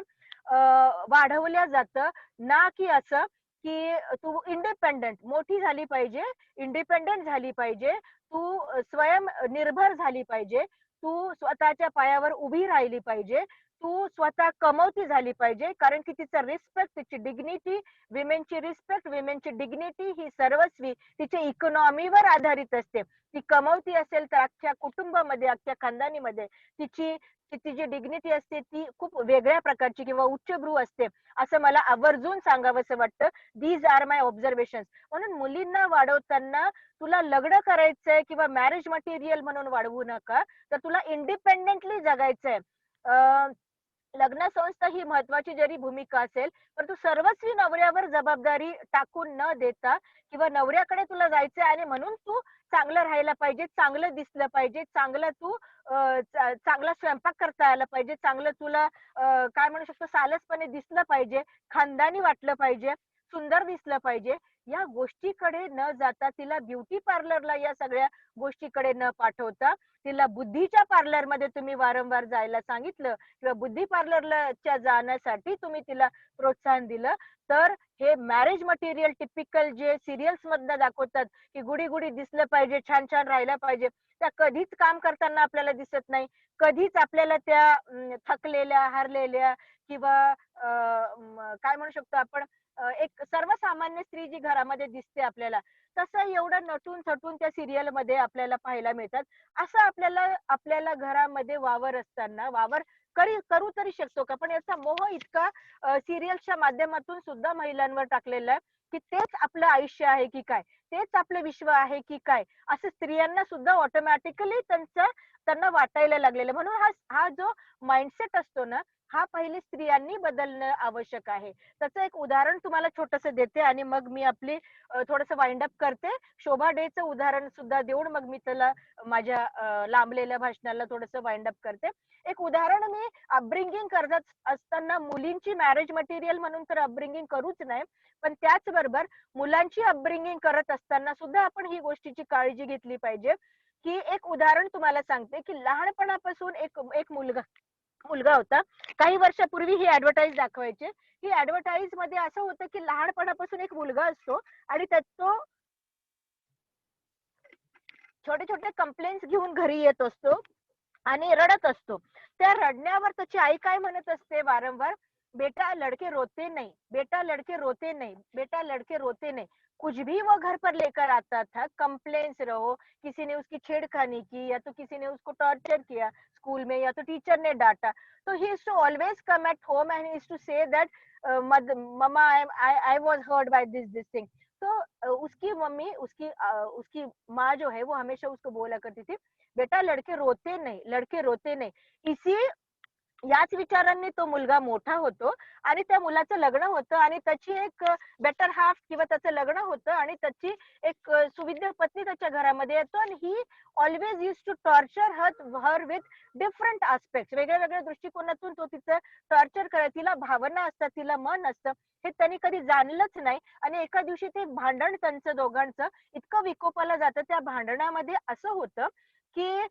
वाढवल्या जातं, ना की असं की तू इंडिपेंडंट मोठी झाली पाहिजे, इंडिपेंडंट झाली पाहिजे, तू स्वयंनिर्भर झाली पाहिजे, तू स्वतःच्या पायावर उभी राहिली पाहिजे, तू स्वतः कमवती झाली पाहिजे. कारण की तिचं रिस्पेक्ट, तिची डिग्निटी, विमेनची रिस्पेक्ट, विमेनची डिग्निटी ही सर्वस्वी तिच्या इकॉनॉमीवर आधारित असते. ती कमवती असेल तर अख्ख्या कुटुंबामध्ये, अख्ख्या खानदानीमध्ये तिची जी डिग्निटी असते ती खूप वेगळ्या प्रकारची किंवा उच्चभ्रू असते, असं मला आवर्जून सांगावंसं वाटतं. These are my observation. म्हणून मुलींना वाढवताना तुला लग्न करायचंय किंवा मॅरेज मटेरियल म्हणून वाढवू नका, तर तुला इंडिपेंडेंटली जगायचंय. लग्न संस्था ही महत्वाची जरी भूमिका असेल, परंतु सर्वस्वी नवऱ्यावर जबाबदारी टाकून न देता, किंवा नवऱ्याकडे तुला जायचंय आणि म्हणून तू चांगलं राहायला पाहिजे, चांगलं दिसलं पाहिजे, चांगलं तू चांगला स्वयंपाक करता आला पाहिजे, चांगलं तुला काय म्हणू शकतो सालसपणे दिसलं पाहिजे, खानदानी वाटलं पाहिजे, सुंदर दिसलं पाहिजे, या गोष्टीकडे न जाता, तिला ब्युटी पार्लरला या सगळ्या गोष्टीकडे न पाठवता, तिला बुद्धीच्या पार्लरमध्ये तुम्ही वारंवार जायला सांगितलं किंवा बुद्धी पार्लरच्या जाण्यासाठी तुम्ही तिला प्रोत्साहन दिलं, तर हे मॅरेज मटेरियल टिपिकल जे सिरियल्स मधनं दाखवतात की गुडी गुडी दिसलं पाहिजे, छान छान राहायला पाहिजे, त्या कधीच काम करताना आपल्याला दिसत नाही. कधीच आपल्याला त्या थकलेल्या, हारलेल्या किंवा काय म्हणू शकतो आपण एक सर्वसामान्य स्त्री जी घरामध्ये दिसते आपल्याला, तसं एवढं नटून थटून त्या सिरियल मध्ये आपल्याला पाहायला मिळतात. असं आपल्याला घरामध्ये वावर असताना वावर करू तरी शकतो का? पण याचा मोह इतका सिरियलच्या माध्यमातून सुद्धा महिलांवर टाकलेला आहे की तेच आपलं आयुष्य आहे की काय, तेच आपलं विश्व आहे की काय, असं स्त्रियांना सुद्धा ऑटोमॅटिकली त्यांना वाटायला लागलेलं. म्हणून हा जो माइंडसेट असतो ना, हा पहिले स्त्रियांनी बदलणं आवश्यक आहे. त्याचं एक उदाहरण तुम्हाला छोटंसं देते आणि मग मी आपली थोडंसं वाइंड अप करते. शोभा डेचं उदाहरण सुद्धा देऊन मग मी त्याला माझ्या लांबलेल्या भाषणाला थोडंसं वाइंड अप करते. एक उदाहरण, मी अपब्रिंगिंग करत असताना मुलींची मॅरेज मटेरियल म्हणून तर अपब्रिंगिंग करूच नाही, पण त्याचबरोबर मुलांची अपब्रिंगिंग करत असताना सुद्धा आपण ही गोष्टीची काळजी घेतली पाहिजे. की एक उदाहरण तुम्हाला सांगते की लहानपणापासून एक मुलगा होता. काही वर्षापूर्वी ही ऍडव्हर्टाईज दाखवायचे. ही ऍडव्हर्टाईज मध्ये असं होतं की लहानपणापासून एक मुलगा असतो आणि तो छोटे छोटे कंप्लेंट्स घेऊन घरी येत असतो आणि रडत असतो. त्या रडण्यावर त्याची आई काय म्हणत असते वारंवार, बेटा लड़के रोते नहीं, बेटा लड़के रोते नहीं, बेटा लड़के रोते नहीं. कुछ भी वो घर पर लेकर आता था, कंप्लेंट्स रहो, किसी ने उसकी छेड़खानी की या तो किसी ने उसको टॉर्चर किया स्कूल में या तो टीचर ने डांटा, तो he is to always come at home and is to say that mamma I was hurt by this thing. तो उसकी मम्मी, उसकी माँ जो है वो हमेशा उसको बोला करती थी, बेटा लड़के रोते नहीं, लड़के रोते नहीं. याच विचारांनी तो मुलगा मोठा होतो आणि त्या मुलाचं लग्न होतं आणि त्याची एक बेटर हाफ किंवा त्याचं लग्न होतं आणि त्याची एक सुविद्य पत्नी त्याच्या घरामध्ये येतो आणि he always use to torture her with different aspect. वेगळ्या वेगळ्या दृष्टिकोनातून तो तिचं टॉर्चर करत, तिला भावना असतात, तिला मन असतं, हे त्यांनी कधी जाणलंच नाही. आणि एका दिवशी ते भांडण त्यांचं दोघांचं इतकं विकोपाला जातं. त्या भांडणामध्ये असं होतं की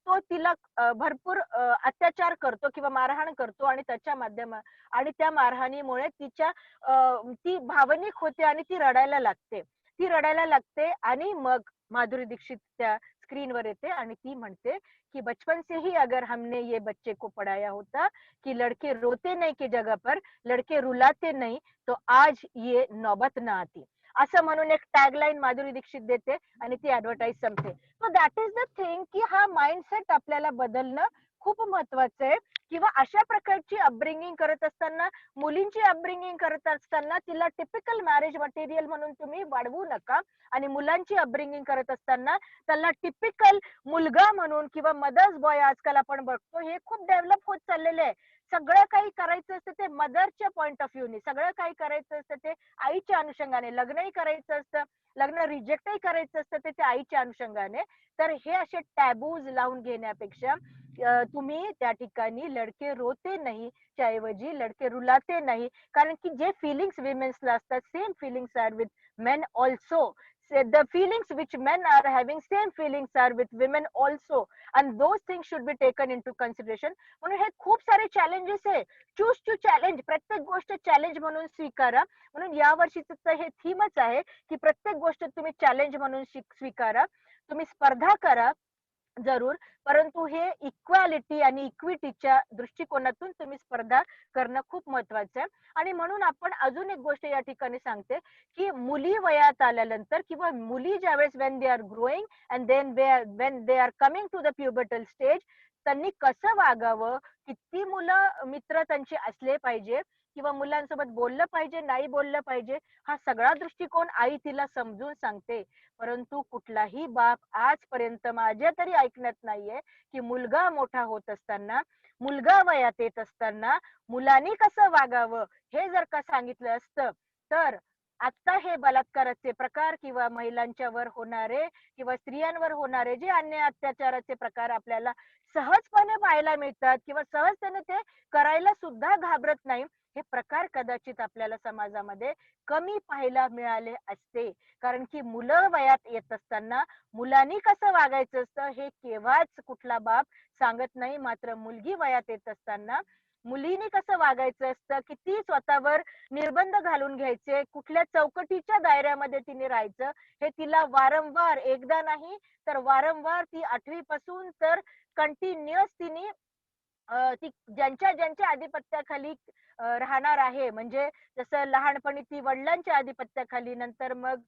तो तिला भरपूर अत्याचार करतो किंवा मारहाण करतो आणि त्या मारहाणीमुळे ती भावनिक होते आणि ती रडायला लागते आणि मग माधुरी दीक्षित त्या स्क्रीनवर येते आणि ती म्हणते कि बचपन से ही अगर हमने ये बच्चे को पढ़ाया होता कि लड़के रोते नहीं की जगह पर लड़के रुलाते नहीं, तो आज ये नौबत ना आती. असं म्हणून एक टॅगलाईन माधुरी दीक्षित देते आणि ती ऍडव्हर्टाईज संपते. So that is the thing की हा माइंडसेट आपल्याला बदलणं खूप महत्वाचं आहे. किंवा अशा प्रकारची अपब्रिंगिंग करत असताना, मुलींची अपब्रिंगिंग करत असताना तिला टिपिकल मॅरेज मटेरियल म्हणून तुम्ही वाढवू नका. आणि मुलांची अपब्रिंगिंग करत असताना त्याला टिपिकल मुलगा म्हणून किंवा मदर्स बॉय आजकाल आपण बघतो, हे खूप डेव्हलप होत चाललेलं आहे. सगळं काही करायचं असतं ते मदरच्या पॉइंट ऑफ व्ह्यूने, सगळं काही करायचं असतं ते आईच्या अनुषंगाने, लग्नही करायचं असतं, लग्न रिजेक्टही करायचं असतं ते आईच्या अनुषंगाने. तर हे असे टॅबूज लावून घेण्यापेक्षा तुम्ही त्या ठिकाणी लडके रोते नाही च्या ऐवजी लडके रुलाते नाही, कारण की जे फिलिंग्स विमेन्सला असतात, same feelings are with men also. The feelings which men are having, same feelings are with women also, and those things should be taken into consideration. म्हणून हे खूप सारे चॅलेंजेस आहे. चूज टू चॅलेंज, प्रत्येक गोष्ट challenge म्हणून स्वीकारा. म्हणून या वर्षीचं हे थीमच आहे की प्रत्येक गोष्ट तुम्ही चॅलेंज म्हणून स्वीकारा. तुम्ही स्पर्धा करा जरूर, परंतु हे इक्वालिटी आणि इक्विटीच्या दृष्टिकोनातून तुम्ही स्पर्धा करणं खूप महत्वाचं आहे. आणि म्हणून आपण अजून एक गोष्ट या ठिकाणी सांगते की मुली वयात आल्यानंतर किंवा मुली ज्यावेळेस when they are growing and then when they are coming to the pubertal stage, त्यांनी कसं वागावं, किती मुलं मित्र त्यांचे असले पाहिजे किंवा मुलांसोबत बोललं पाहिजे, नाही बोललं पाहिजे, हा सगळा दृष्टिकोन आई तिला समजून सांगते. परंतु कुठलाही बाप आजपर्यंत माझ्या तरी ऐकण्यात नाहीये की मुलगा मोठा होत असताना, मुलगा वयात येत असताना मुलांनी कसं वागावं हे जर का सांगितलं असतं, तर आता हे बलात्काराचे प्रकार किंवा महिलांच्या वर होणारे किंवा स्त्रियांवर होणारे जे अन्याय अत्याचाराचे प्रकार आपल्याला सहजपणे पाहायला मिळतात किंवा सहजतेने ते करायला सुद्धा घाबरत नाही, हे प्रकार कदाचित आपल्याला समाजामध्ये कमी पाहायला मिळाले असते. कारण की मुलं वयात येत असताना मुलांनी कसं वागायचं असतं हे केव्हाच कुठला बाप सांगत नाही. मात्र मुलगी वयात येत असताना मुलीने कसं वागायचं असतं, किती स्वतःवर निर्बंध घालून घ्यायचे, कुठल्या चौकटीच्या दायऱ्यामध्ये तिने राहायचं, हे तिला वारंवार, एकदा नाही तर वारंवार, ती 8वी पासून तर कंटिन्युअस तिने ती ज्यांच्या आधिपत्याखाली राहणार आहे. म्हणजे जसं लहानपणी ती वडिलांच्या आधिपत्याखाली, नंतर मग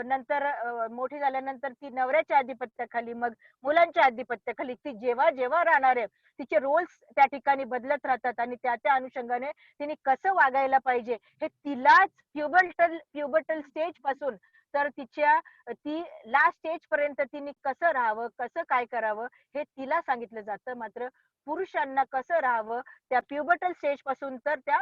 नंतर मोठी झाल्यानंतर ती नवऱ्याच्या आधिपत्याखाली, मग मुलांच्या आधिपत्याखाली, ती जेव्हा जेव्हा राहणार आहे तिचे रोल्स त्या ठिकाणी बदलत राहतात आणि त्या अनुषंगाने तिने कसं वागायला पाहिजे हे तिलाच प्युबर्टल स्टेज पासून तर ती लास्ट स्टेज पर्यंत तिने कसं राहावं, कसं काय करावं हे तिला सांगितलं जातं. मात्र पुरुषांना कसं राहावं त्या प्युबर्टल स्टेज पासून तर त्या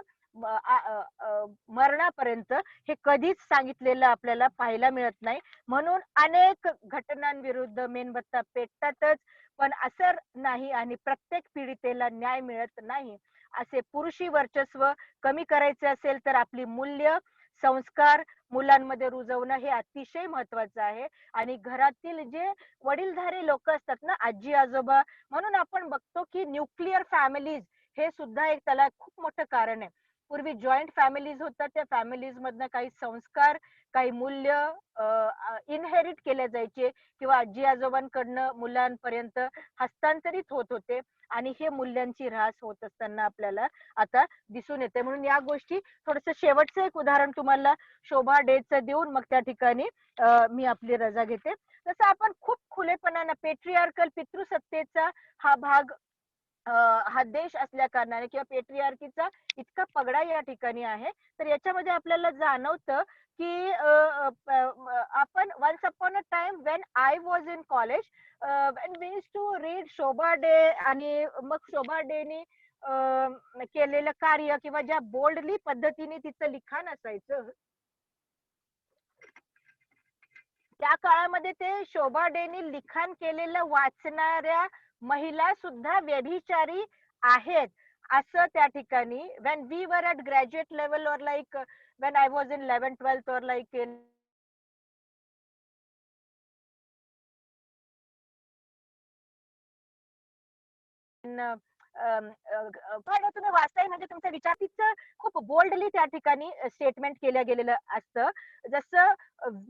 मरणापर्यंत हे कधीच सांगितलेलं आपल्याला पाहायला मिळत नाही. म्हणून अनेक घटनांविरुद्ध मेणबत्त्या पेटतातच, पण असर नाही आणि प्रत्येक पीडितेला न्याय मिळत नाही. असे पुरुषी वर्चस्व कमी करायचे असेल तर आपली मूल्य, संस्कार मुलांमध्ये रुजवणं हे अतिशय महत्वाचं आहे. आणि घरातील जे वडीलधारी लोक असतात ना, आजी आजोबा, म्हणून आपण बघतो की न्यूक्लिअर फॅमिलीज हे सुद्धा एक त्याला खूप मोठं कारण आहे. पूर्वी जॉईंट फॅमिलीज होतात, त्या फॅमिलीज मधनं काही संस्कार, काही मूल्य इनहेरिट केले जायचे किंवा आजी आजोबांकडनं मुलांपर्यंत हस्तांतरित होत होते आणि हे मूल्यांची ऱ्हास होत असताना आपल्याला आता दिसून येते. म्हणून या गोष्टी थोडस शेवटचं एक उदाहरण तुम्हाला शोभा डेचं देऊन मग त्या ठिकाणी मी आपली रजा घेते. तसं आपण खूप खुलेपणानं पेट्रियार्कल पितृसत्तेचा हा भाग हा देश असल्या कारणाने किंवा पेट्रियार्कीचा इतका पगडा या ठिकाणी आहे, तर याच्यामध्ये आपल्याला जाणवतं की आपण once upon a time when I was in college when we used to read Shobha De आणि मग शोभा डेनी केलेलं कार्य किंवा ज्या बोल्डली पद्धतीने तिचं लिखाण असायचं, त्या काळामध्ये ते शोभा डेनी लिखाण केलेलं वाचणाऱ्या महिला सुद्धा व्यभिचारी आहेत असं त्या ठिकाणी when we were at graduate level or like when I was in 11th 12th or like in तुम्ही वाचताय म्हणजे तुमच्या विचारातीच खूप बोल्डली त्या ठिकाणी स्टेटमेंट केलं गेलेलं असतं. जसं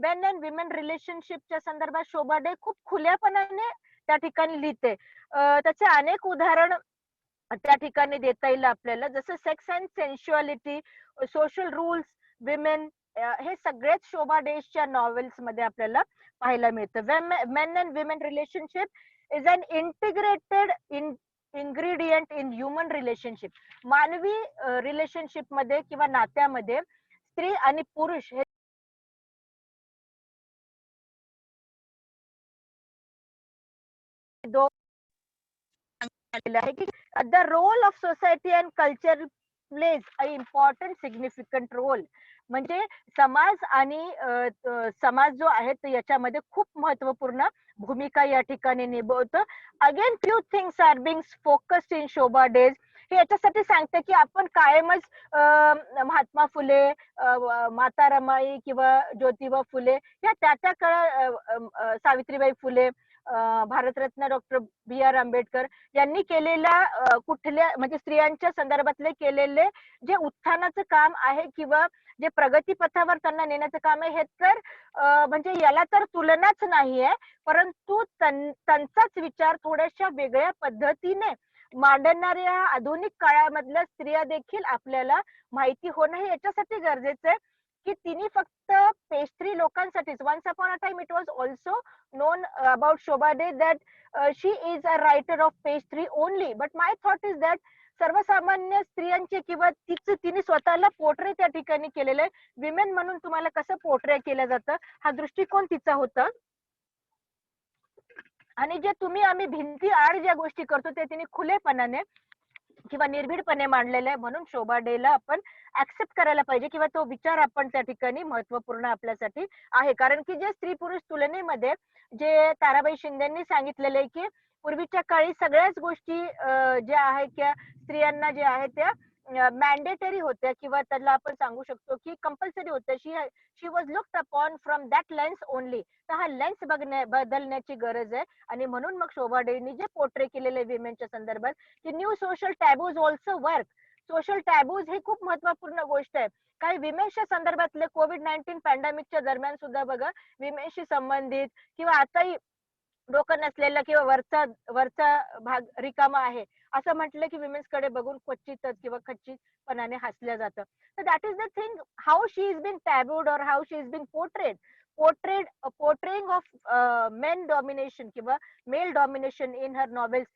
मेन अँड विमेन रिलेशनशिपच्या संदर्भात शोभा डे खूप खुल्यापणाने त्या ठिकाणी लिहिते. त्याचे अनेक उदाहरण त्या ठिकाणी देता येईल आपल्याला, जसं sex and sensuality, social rules, women, हे सगळेच शोभा डेच्या नॉवेल्स मध्ये आपल्याला पाहायला मिळतं. Men and women relationship is an ingredient in human relationship. मानवी रिलेशनशिप मध्ये किंवा नात्यामध्ये स्त्री आणि पुरुष हे दो आहे की the role of society and culture plays a important significant role. म्हणजे समाज आणि समाज जो आहे तो याच्यामध्ये खूप महत्वपूर्ण भूमिका या ठिकाणी निभवतो. Again few things are being focused in Shobha De's. हे याच्यासाठी सांगते की आपण कायमच महात्मा फुले, माता रमाई किंवा ज्योतिबा फुले या त्या काळात सावित्रीबाई फुले, भारतरत्न डॉक्टर B.R. आंबेडकर यांनी केलेल्या कुठल्या म्हणजे स्त्रियांच्या संदर्भातले केलेले जे उत्थानाचं काम आहे किंवा जे प्रगती पथावर त्यांना नेण्याचं काम आहे हे तर म्हणजे याला तर तुलनाच नाहीये, परंतु त्यांचाच विचार थोड्याशा वेगळ्या पद्धतीने मांडणाऱ्या आधुनिक काळामधल्या स्त्रिया देखील आपल्याला माहिती होणं हे याच्यासाठी गरजेचं आहे की तिने फक्त पेस्ट्री लोकांसाठीच. Once upon a time it was also known about Shobha De that she is a writer of page 3 only, but my thought is that सर्वसामान्य स्त्रियांचे किंवा तिने स्वतःला पोर्ट्रे त्या ठिकाणी केलेलं आहे. विमेन म्हणून तुम्हाला कसं पोर्ट्रे केलं जातं हा दृष्टिकोन तिचा होता. आणि जे तुम्ही आम्ही भिंती आड ज्या गोष्टी करतो ते तिने खुलेपणाने किंवा निर्भीडपणे मांडलेलं आहे. म्हणून शोभा डेला आपण ऍक्सेप्ट करायला पाहिजे किंवा तो विचार आपण त्या ठिकाणी महत्वपूर्ण आपल्यासाठी आहे. कारण की जे स्त्री पुरुष तुलनेमध्ये जे ताराबाई शिंदेनी सांगितलेलं आहे की पूर्वीच्या काळी सगळ्याच गोष्टी ज्या आहेत त्या स्त्रियांना ज्या आहेत त्या मॅन्डेटरी होत्या किंवा त्याला आपण सांगू शकतो की कंपल्सरी होत्या. She was looked upon from that lens only. तर हा लेन्स बदलण्याची गरज आहे. आणि म्हणून मग शोभा डेनी जे पोर्ट्रे केलेले विमेनच्या संदर्भात की new social taboos also work. Social taboos ही खूप महत्वपूर्ण गोष्ट आहे. काही विमेन्सच्या संदर्भातले कोविड-19 पॅन्डेमिकच्या दरम्यान सुद्धा बघा विमेन्सशी संबंधित किंवा आताही डोकं नसलेला किंवा वरचा भाग रिकामा आहे असं म्हटलं की विमेन्स कडे बघून क्वचितच किंवा खच्चीतपणाने हसल्या जातं. तर that is the thing how she is being tabooed और how she is being portraying of men domination किंवा male domination in her novels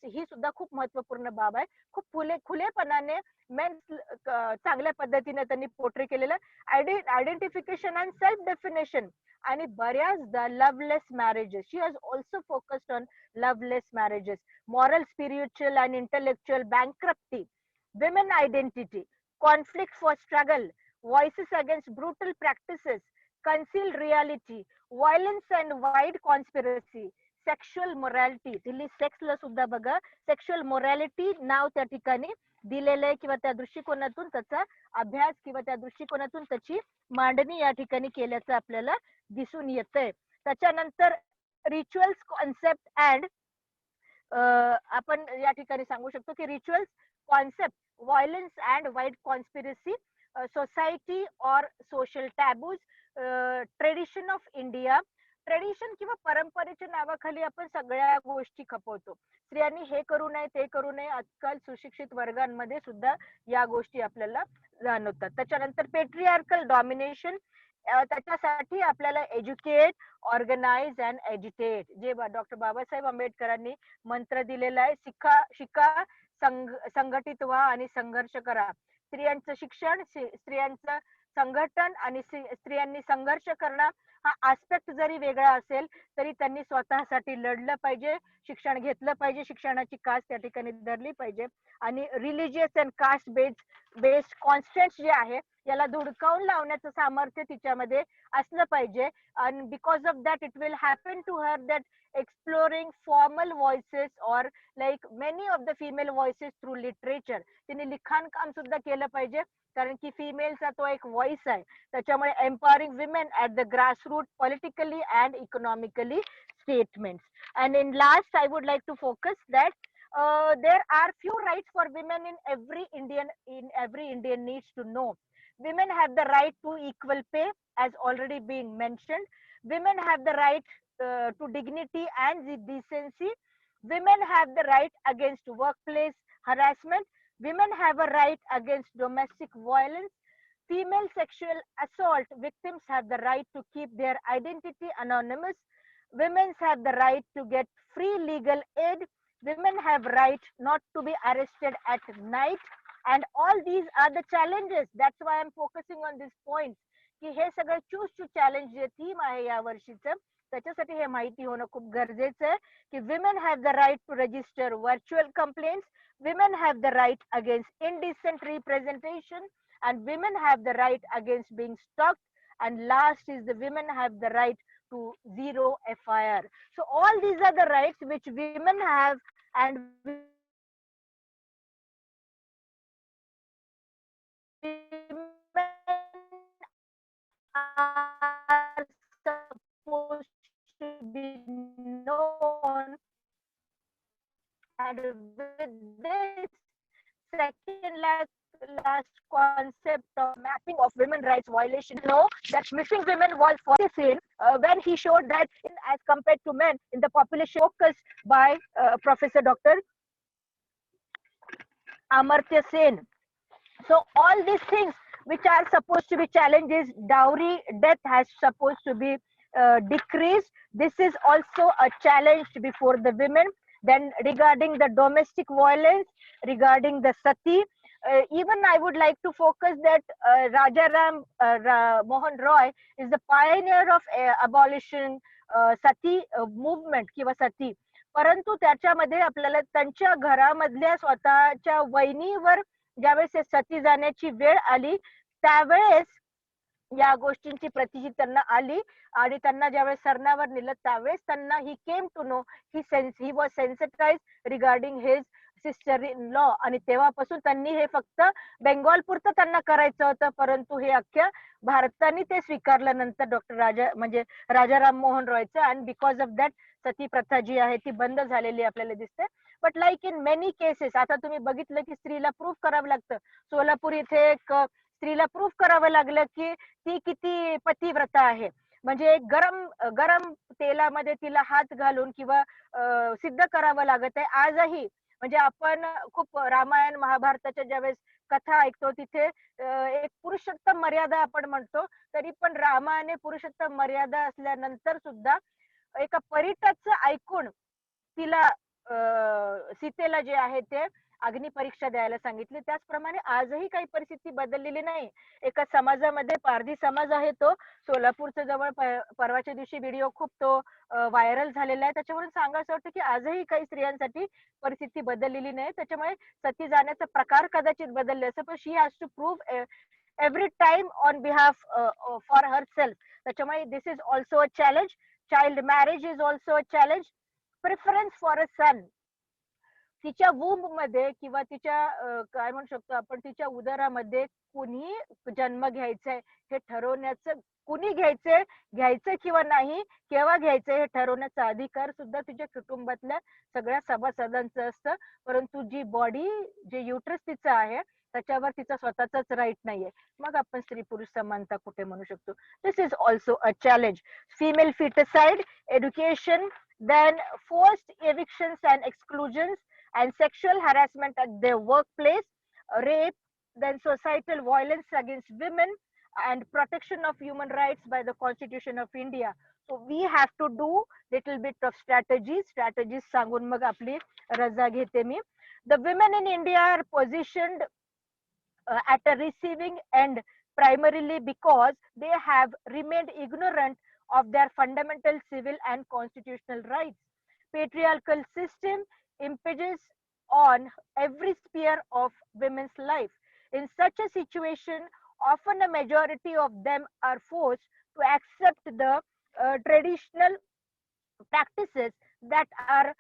ही सुद्धा खूप महत्वपूर्ण बाब आहे. खूप खुलेपणाने मेन चांगल्या पद्धतीने त्यांनी पोर्ट्रे केलेलं आयडेंटिफिकेशन अँड सेल्फ डेफिनेशन आणि बऱ्याचदा loveless marriages. She has also focused on loveless marriages, moral, spiritual and intellectual bankruptcy, women identity, conflict for struggle, voices against brutal practices, concealed reality, violence and wide conspiracy, sexual morality. Delhi सेक्सला सुद्धा बघा sexual morality नाव त्या ठिकाणी दिलेलं आहे किंवा त्या दृष्टिकोनातून त्याचा अभ्यास किंवा त्या दृष्टिकोनातून त्याची मांडणी या ठिकाणी केल्याचं आपल्याला दिसून येतंय. त्याच्यानंतर रिच्युअल्स कॉन्सेप्ट अँड आपण या ठिकाणी सांगू शकतो की rituals concept violence and wide conspiracy, society और social taboos, tradition of India. Tradition किंवा परंपरेच्या नावाखाली आपण सगळ्या गोष्टी खपवतो. स्त्रियांनी हे करू नये ते करू नये. आजकाल सुशिक्षित वर्गांमध्ये सुद्धा या गोष्टी आपल्याला जाणवतात. त्याच्यानंतर पेट्रियार्कल डॉमिनेशन. त्याच्यासाठी आपल्याला एज्युकेट, ऑर्गनाइज अँड एज्युटेट जे डॉक्टर बाबासाहेब आंबेडकरांनी मंत्र दिलेला आहे. शिका, संघटित व्हा आणि संघर्ष करा. स्त्रियांचं शिक्षण, स्त्रियांचं संघटन आणि स्त्रियांनी संघर्ष करणं हा आस्पेक्ट जरी वेगळा असेल तरी त्यांनी स्वतःसाठी लढलं पाहिजे, शिक्षण घेतलं पाहिजे, शिक्षणाची कास्ट त्या ठिकाणी धरली पाहिजे आणि religious and caste based constants जे आहे याला धुडकावून लावण्याचं सामर्थ्य तिच्यामध्ये असलं पाहिजे. आणि because of that it will happen to her that exploring formal voices or like many of the female voices through literature. तिने लिखाण काम सुद्धा केलं पाहिजे कारण की फिमेलचा तो एक व्हॉइस आहे. त्याच्यामुळे empowering women at the grassroots politically and economically statements. And in last I would like to focus that there are few rights for women in every Indian needs to know. Women have the right to equal pay as already being mentioned. Women have the right to dignity and decency. Women have the right against workplace harassment. Women have a right against domestic violence. Female sexual assault victims have the right to keep their identity anonymous. Women have the right to get free legal aid. women have right not to be arrested at night, and all these are the challenges. That's why I'm focusing on this point, की हे सगळं choose to challenge जे theme आहे या वर्षीचं, त्याच्यासाठी हे माहिती होणं खूप गरजेचं आहे की women have the right to register virtual complaints, women have the right against indecent representation, and women have the right against being stalked, and last is the women have the right to zero FIR. So all these are the rights which women have, and women are supposed to be known. And with this second last concept of mapping of women rights violation, know that missing women was seen when he showed that as compared to men in the population focused by Professor Dr. Amartya Sen. So all these things which are supposed to be challenges, dowry death has supposed to be decreased. This is also a challenge before the women. Then regarding the domestic violence, regarding the sati, even I would like to focus that Rajaram Mohan Roy is the pioneer of abolition sati movement किंवा सती. परंतु त्याच्यामध्ये आपल्याला त्यांच्या घरामधल्या स्वतःच्या वहिनीवर ज्यावेळेस सती जाण्याची वेळ आली त्यावेळेस या गोष्टींची प्रचिती त्यांना आली आणि त्यांना ज्यावेळेस सरणावर नेलं त्यावेळेस त्यांना he came to know he was sensitise regarding his sister in law, आणि तेव्हापासून त्यांनी हे फक्त बेंगॉल पुरतं त्यांना करायचं होतं, परंतु हे अख्ख्या भारताने ते स्वीकारल्यानंतर डॉक्टर राजाराम मोहन रॉयचं, अँड बिकॉज ऑफ दॅट सती प्रथा जी आहे ती बंद झालेली आपल्याला दिसते. But like in many cases आता तुम्ही बघितलं की स्त्रीला प्रूफ करावं लागतं. सोलापूर इथे एक स्त्रीला प्रूफ करावं लागलं की ती किती पतिव्रता आहे, म्हणजे एक गरम तेलामध्ये तिला हात घालून किंवा सिद्ध करावं लागत आहे आजही. म्हणजे आपण खूप रामायण महाभारताच्या ज्यावेळेस कथा ऐकतो तिथे एक पुरुषोत्तम मर्यादा आपण म्हणतो, तरी पण रामाने पुरुषोत्तम मर्यादा असल्यानंतर सुद्धा एका परिटाचं ऐकून तिला सीतेला जे आहे ते अग्नी परीक्षा द्यायला सांगितली. त्याचप्रमाणे आजही काही परिस्थिती बदललेली नाही. एका समाजामध्ये पारधी समाज आहे, तो सोलापूरच्या जवळ परवाच्या दिवशी व्हिडिओ खूप तो व्हायरल झालेला आहे. त्याच्यावरून सांगायचं वाटतं की आजही काही स्त्रियांसाठी परिस्थिती बदललेली नाही. त्याच्यामुळे सती जाण्याचा प्रकार कदाचित बदलले असं, पण she has to prove every time on behalf for सेल्फ. त्याच्यामुळे this is also a challenge. Child marriage is also a challenge. Preference for a son, तिच्या वूम्ब मध्ये किंवा तिच्या काय म्हणू शकतो आपण तिच्या उदरामध्ये कुणी जन्म घ्यायचाय हे ठरवण्याचं, कुणी घ्यायचं किंवा नाही, केव्हा घ्यायचंय हे ठरवण्याचा अधिकार सुद्धा तिच्या कुटुंबातल्या सगळ्या सभासदांचं असतं. परंतु जी बॉडी जे युट्रस तिचं आहे त्याच्यावर तिचा स्वतःचाच राईट नाहीये. मग आपण स्त्री पुरुष समानता कुठे म्हणू शकतो? This is also a challenge. Female foeticide, education, then forced evictions and exclusions, and sexual harassment at their workplace, rape, then societal violence against women, and protection of human rights by the Constitution of India. So we have to do little bit of strategies सांगून मग आपली रजा घेते मी. The women in India are positioned at a receiving end primarily because they have remained ignorant of their fundamental civil and constitutional rights. Patriarchal system impinges on every sphere of women's life. In such a situation, often a majority of them are forced to accept the traditional practices that are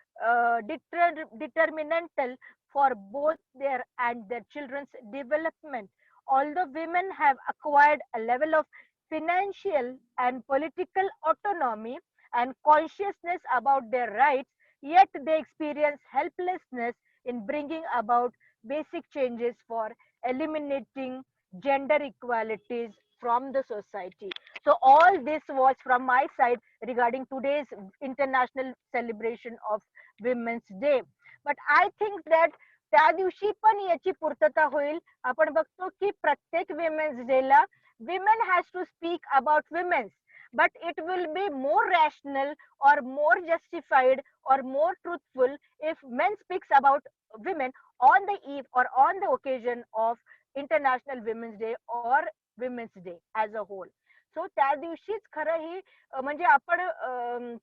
determinantal for both their and their children's development. Although women have acquired a level of financial and political autonomy and consciousness about their rights, yet they experience helplessness in bringing about basic changes for eliminating gender equalities from the society. So all this was from my side regarding today's international celebration of Women's Day. But I think that त्या दिवशी पण याची पूर्तता होईल. आपण बघतो की प्रत्येक विमेन्स डे ला women has to speak about women. but it will be more rational or more justified or more truthful if men speaks about women on the eve or on the occasion of International Women's Day or Women's Day as a whole. So त्या दिवशीच खरं ही म्हणजे आपण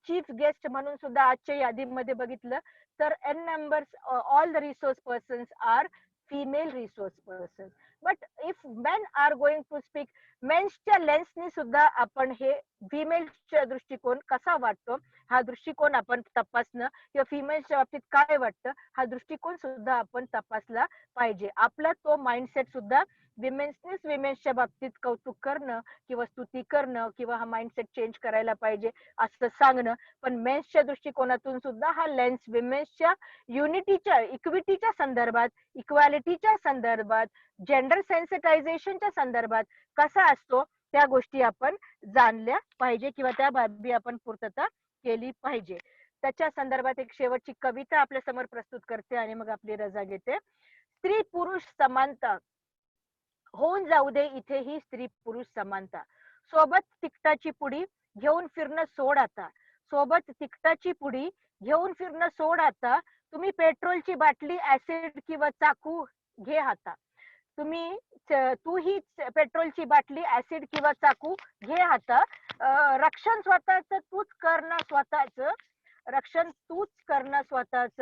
chief guest म्हणून सुद्धा आजच्या यादीमध्ये बघितलं तर N numbers all the resource persons are female resource persons. But if men are going to speak, मेन्सच्या लेन्सनी सुद्धा आपण हे फिमेलच्या दृष्टिकोन कसा वाटतो हा दृष्टिकोन आपण तपासणं किंवा फिमेलच्या बाबतीत काय वाटतं हा दृष्टिकोन सुद्धा आपण तपासला पाहिजे. आपला तो माइंडसेट सुद्धा विमेन्सच्या बाबतीत कौतुक करणं किंवा स्तुती करणं किंवा हा माइंडसेट चेंज करायला पाहिजे असं सांगणं, पण मेन्सच्या दृष्टिकोनातून सुद्धा हा लेन्स विमेन्सच्या युनिटीच्या इक्विटीच्या संदर्भात, इक्वॅलिटीच्या संदर्भात, जेंडर सेन्सिटायझेशनच्या संदर्भात कसा असतो त्या गोष्टी आपण जाणल्या पाहिजे किंवा त्या बाबी आपण पूर्तता केली पाहिजे. त्याच्या संदर्भात एक शेवटची कविता आपल्या समोर प्रस्तुत करते आणि मग आपली रजा घेते. स्त्री पुरुष समानता होऊन जाऊ दे इथेही स्त्री पुरुष समानता. सोबत तिकटाची पुडी घेऊन फिरणं सोड आता. सोबत तिकटाची पुडी घेऊन फिरणं सोड आता. तुम्ही पेट्रोलची बाटली ऍसिड किंवा चाकू घे हाता. तू ही पेट्रोलची बाटली ऍसिड किंवा चाकू घे हाता. रक्षण स्वतःच तूच करणं स्वतःच. रक्षण तूच करणं स्वतःच.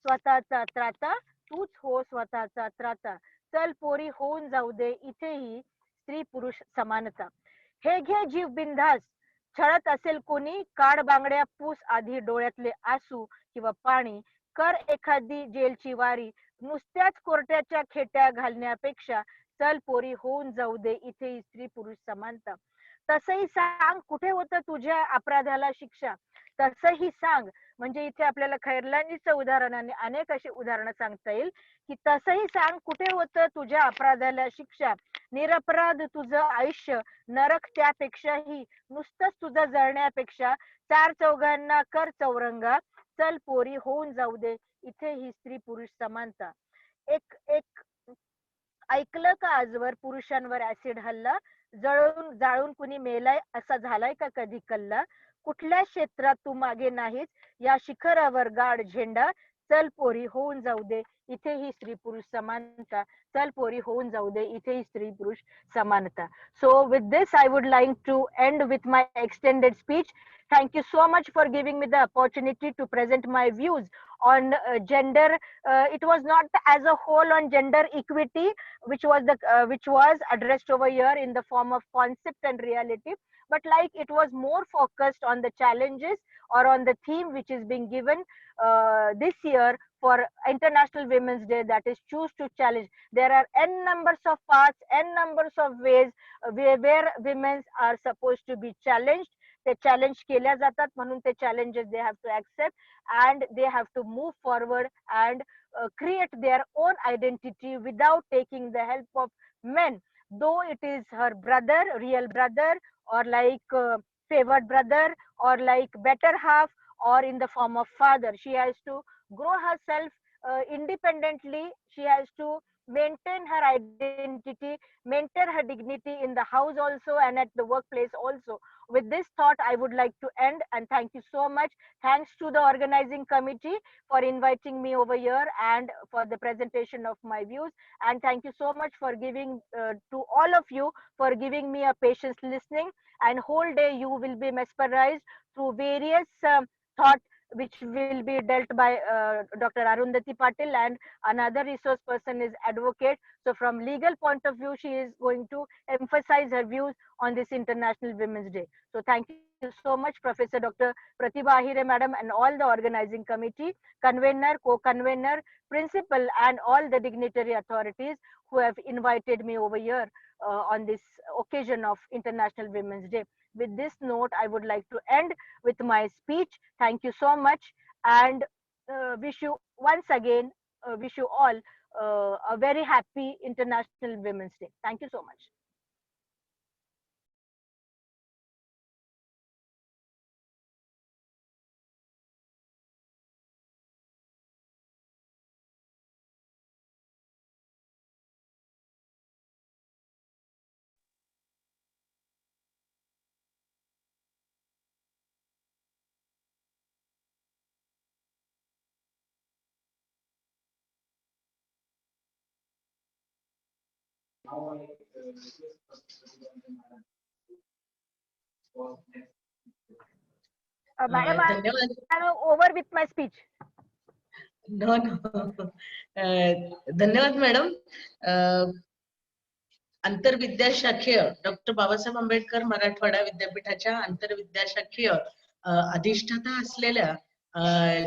स्वतःचा त्राता तूच हो स्वतःचा त्राता. चल पोरी होऊन जाऊ दे इथेही स्त्री पुरुष समानता. हे घे जीव बिंधास छळत असेल कोणी काड बांगड्या पूस आधी डोळ्यातले आसू किंवा पाणी. कर एखादी जेलची वारी नुसत्याच कोर्टाच्या खेट्या घालण्यापेक्षा चल पोरी होऊन जाऊ दे इथे स्त्री पुरुष समानता. तसंही सांग कुठे होतं तुझ्या अपराधाला शिक्षा. तसंही सांग म्हणजे इथे आपल्याला खैरलानीचं उदाहरण आणि अनेक अशी उदाहरणं सांगता येईल की तसंही सांग कुठे होतं तुझ्या अपराधाला शिक्षा. निरपराध तुझं आयुष्य नरक त्यापेक्षाही नुसतंच तुझं जळण्यापेक्षा चार चौघांना कर चौरंगा. चल पोरी होऊन जाऊ दे इथे ही स्त्री पुरुष समानता. एक एक ऐकलं का आजवर पुरुषांवर ऍसिड हल्ला. जाळून कुणी मेलाय असा झालाय का कधी कल्ला. कुठल्या क्षेत्रात तू मागे नाहीस या शिखरावर गाड झेंडा. चल पोरी होऊन जाऊ दे इथेही स्त्री पुरुष समानता. चल पोरी होऊन जाऊ दे इथेही स्त्री पुरुष समानता. So with this I would like to end with my extended speech. Thank you so much for giving me the opportunity to present my views on gender. It was not as a whole on gender equity, which was addressed over here in the form of concept and reality, but like it was more focused on the challenges or on the theme which is being given this year for International Women's Day, that is choose to challenge. There are n numbers of paths, n numbers of ways where women are supposed to be challenged. ते challenge केल्या जातात म्हणून ते challenges they have to accept and they have to move forward and create their own identity without taking the help of men, though it is her brother, real brother, or like favored brother, or like better half, or in the form of father. She has to grow herself independently. She has to maintain her identity, maintain her dignity in the house also and at the workplace also. With this thought, I would like to end and thank you so much. Thanks to the organizing committee for inviting me over here and for the presentation of my views. And thank you so much for giving to all of you for giving me a patient listening. And whole day you will be mesmerized through various thoughts which will be dealt by Dr. Arundhati Patil, and another resource person is advocate. So from legal point of view, she is going to emphasize her views on this International Women's Day. So thank you so much, Professor Dr. Pratibha Ahire Madam and all the organizing committee, convener, co-convener, principal, and all the dignitary authorities who have invited me over here on this occasion of International Women's Day. With this note, I would like to end with my speech. Thank you so much, and wish you once again, wish you all a very happy International Women's Day. Thank you so much. Madam, धन्यवाद. I'm over with my speech. No, no. धन्यवाद madam. आंतरविद्याशाखीय doctor Babasaheb Ambedkar Marathwada विद्यापीठाच्या आंतरविद्याशाखीय अधिष्ठाता असलेल्या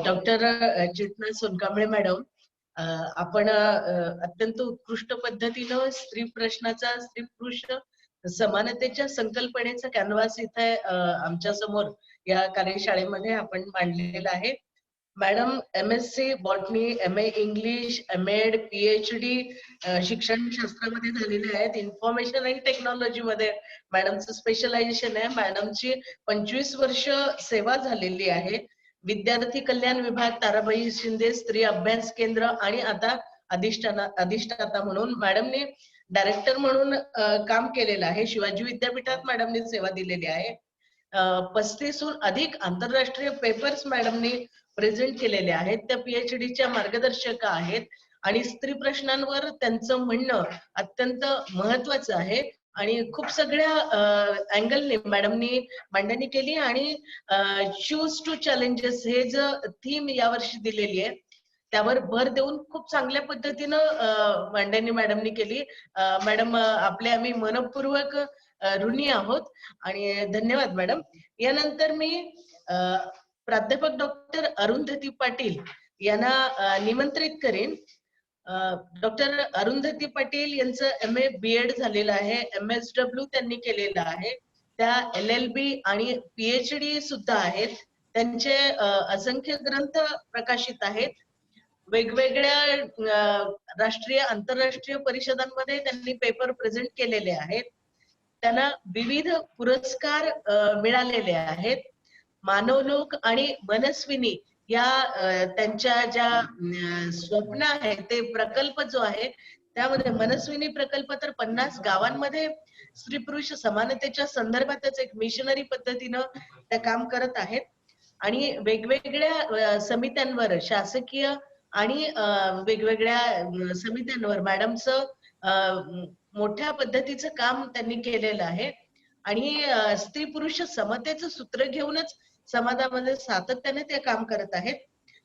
doctor Chetana Sonkamble madam, आपण अत्यंत उत्कृष्ट पद्धतीनं स्त्री प्रश्नाचा, स्त्री पुरुष समानतेच्या संकल्पनेचा कॅनव्हास इथे आमच्या समोर या कार्यशाळेमध्ये आपण मांडलेला आहे. Madam MSc botany, MA English, MEd, PhD शिक्षण शास्त्रामध्ये झालेले आहेत. इन्फॉर्मेशन आणि टेक्नॉलॉजी मध्ये मॅडमचं स्पेशलायझेशन आहे. मॅडमची 25 वर्ष सेवा झालेली आहे. विद्यार्थी कल्याण विभाग, ताराबाई शिंदे स्त्री अभ्यास केंद्र आणि आता अधिष्ठाता म्हणून मॅडमने डायरेक्टर म्हणून काम केलेलं आहे. शिवाजी विद्यापीठात मॅडमने सेवा दिलेली आहे. 35हून अधिक आंतरराष्ट्रीय पेपर्स मॅडमने प्रेझेंट केलेले आहेत. त्या PhDच्या मार्गदर्शका आहेत आणि स्त्री प्रश्नांवर त्यांचं म्हणणं अत्यंत महत्वाचं आहे आणि खूप सगळ्या अँगलने मॅडमनी मांडणी केली आणि चूज टू चॅलेंजेस हे जे थीम यावर्षी दिलेली आहे त्यावर भर देऊन खूप चांगल्या पद्धतीनं मांडणी मॅडमनी केली. मॅडम आपले आम्ही मनपूर्वक ऋणी आहोत आणि धन्यवाद मॅडम. यानंतर मी प्राध्यापक डॉक्टर अरुंधती पाटील यांना निमंत्रित करेन. डॉक्टर अरुंधती पाटील यांचं MA BEd झालेलं आहे. MSW त्यांनी केलेलं आहे. त्या LLB आणि PhD सुद्धा आहेत. त्यांचे असंख्य ग्रंथ प्रकाशित आहेत. वेगवेगळ्या राष्ट्रीय आंतरराष्ट्रीय परिषदांमध्ये त्यांनी पेपर प्रेझेंट केलेले आहेत. त्यांना विविध पुरस्कार मिळालेले आहेत. मानवलोक आणि मनस्विनी या त्यांच्या ज्या स्वप्न आहेत ते प्रकल्प जो आहे त्यामध्ये मनस्विनी प्रकल्प तर 50 गावांमध्ये स्त्री पुरुष समानतेच्या संदर्भातच एक मिशनरी पद्धतीनं त्या काम करत आहेत आणि वेगवेगळ्या समित्यांवर शासकीय आणि वेगवेगळ्या समित्यांवर मॅडमचं मोठ्या पद्धतीचं काम त्यांनी केलेलं आहे आणि स्त्री पुरुष समतेचं सूत्र घेऊनच समाजामध्ये सातत्याने ते काम करत आहेत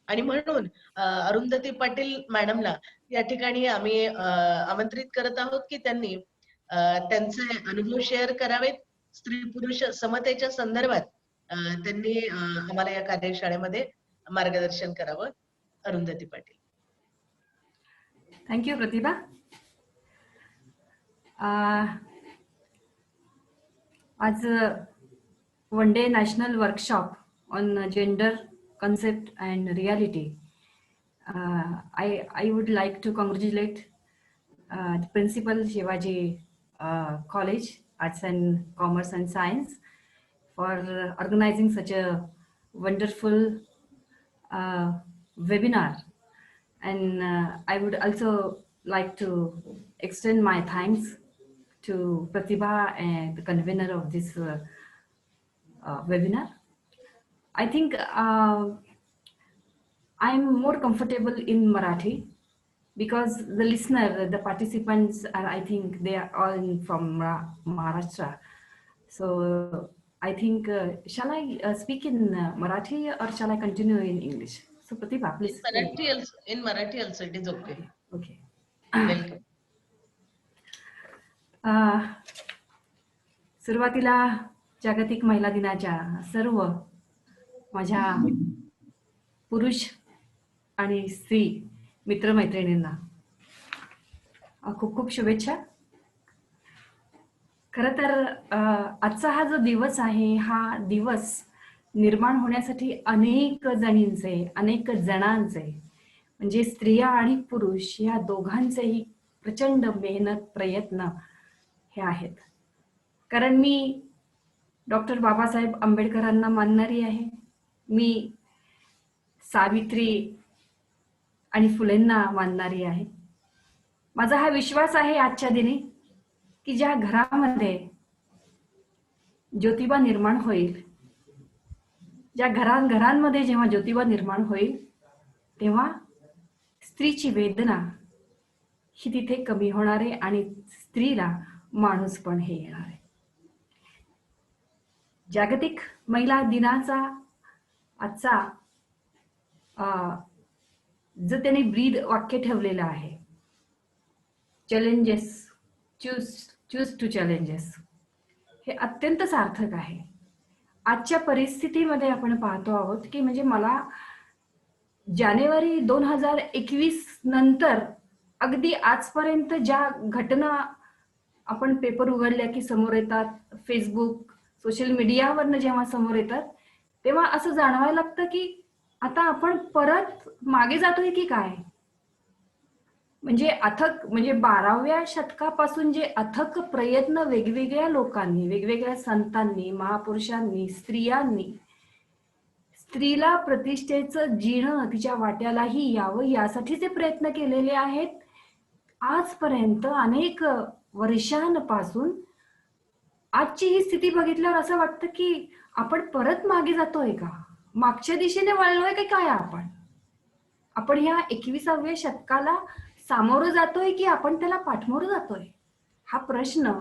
आणि म्हणून अरुंधती पाटील मॅडमला या ठिकाणी आम्ही आमंत्रित करत आहोत की त्यांनी त्यांचे अनुभव शेअर करावेत. स्त्री पुरुष समतेच्या संदर्भात त्यांनी आम्हाला या कार्यशाळेमध्ये मार्गदर्शन करावं. अरुंधती पाटील. थँक्यू प्रतिभा. आज one day national workshop on gender concept and reality. I would like to congratulate the principal Shivaji College Arts and Commerce and Science for organizing such a wonderful webinar, and I would also like to extend my thanks to Pratibha and the convener of this webinar. I think I'm more comfortable in Marathi because the listener, the participants are, I think they are all from Maharashtra. So I think, shall I speak in Marathi or shall I continue in English? So Pratibha, please. In Marathi also, it is okay. Okay. Welcome. सुरुवातीला जागतिक महिला दिनाच्या सर्व माझ्या पुरुष आणि स्त्री मित्रमैत्रिणींना खूप खूप शुभेच्छा. खरं तर आजचा हा जो दिवस आहे हा दिवस निर्माण होण्यासाठी अनेक जणांचे म्हणजे स्त्रिया आणि पुरुष या दोघांचेही प्रचंड मेहनत प्रयत्न हे आहेत. कारण मी डॉक्टर बाबासाहेब आंबेडकरांना मानणारी आहे. मी सावित्री आणि फुलेंना मानणारी आहे. माझा हा विश्वास आहे आजच्या दिनी की ज्या घरामध्ये ज्योतिबा निर्माण होईल, ज्या घरांमध्ये जेव्हा ज्योतिबा निर्माण होईल तेव्हा स्त्रीची वेदना ही तिथे कमी होणार आहे आणि स्त्रीला माणूस पण हे येणार आहे. जागतिक महिला दिनाचा आजचा जर त्याने ब्रीद वाक्य ठेवलेलं आहे, चॅलेंजेस, चूज टू चॅलेंजेस, हे अत्यंत सार्थक आहे. आजच्या परिस्थितीमध्ये आपण पाहतो आहोत की म्हणजे मला जानेवारी 2021 नंतर अगदी आजपर्यंत ज्या घटना आपण पेपर उघडल्या की समोर येतात, फेसबुक, सोशल मीडियावरनं जेव्हा समोर येतात, तेव्हा असं जाणवायला लागतं की आता आपण परत मागे जातोय की काय. म्हणजे अथक, म्हणजे 12व्या शतकापासून जे अथक प्रयत्न वेगवेगळ्या लोकांनी, वेगवेगळ्या संतांनी, महापुरुषांनी, स्त्रियांनी स्त्रीला प्रतिष्ठेचं जीणं तिच्या वाट्यालाही यावं यासाठीचे प्रयत्न केलेले आहेत. आजपर्यंत अनेक वर्षांपासून आजची ही स्थिती बघितल्यावर असं वाटतं की आपण परत मागे जातोय का, मागच्या दिशेने वळलोय की काय आपण ह्या 21व्या शतकाला सामोरं जातोय की आपण त्याला पाठमोरं जातोय. हा प्रश्न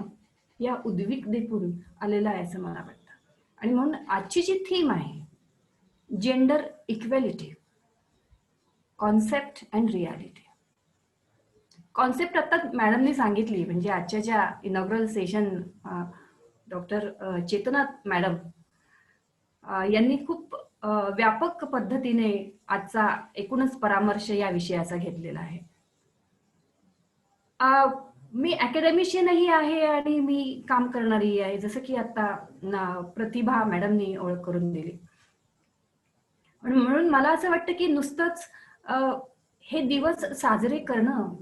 या उद्विग्नतेतून आलेला आहे असं मला वाटतं. आणि म्हणून आजची जी थीम आहे, gender equality, concept and reality. Concept आता मॅडमनी सांगितली, म्हणजे आजच्या ज्या इनॉग्रल सेशन डॉक्टर चेतना मॅडम यांनी खूप व्यापक पद्धतीने आजचा एकूणच परामर्श या विषयाचा घेतलेला आहे. मी अकॅडमिशियनही आहे आणि मी काम करणारी आहे, जसं की आता प्रतिभा मॅडमनी ओळख करून दिली. म्हणून मला असं वाटतं की नुसतंच हे दिवस साजरे करणं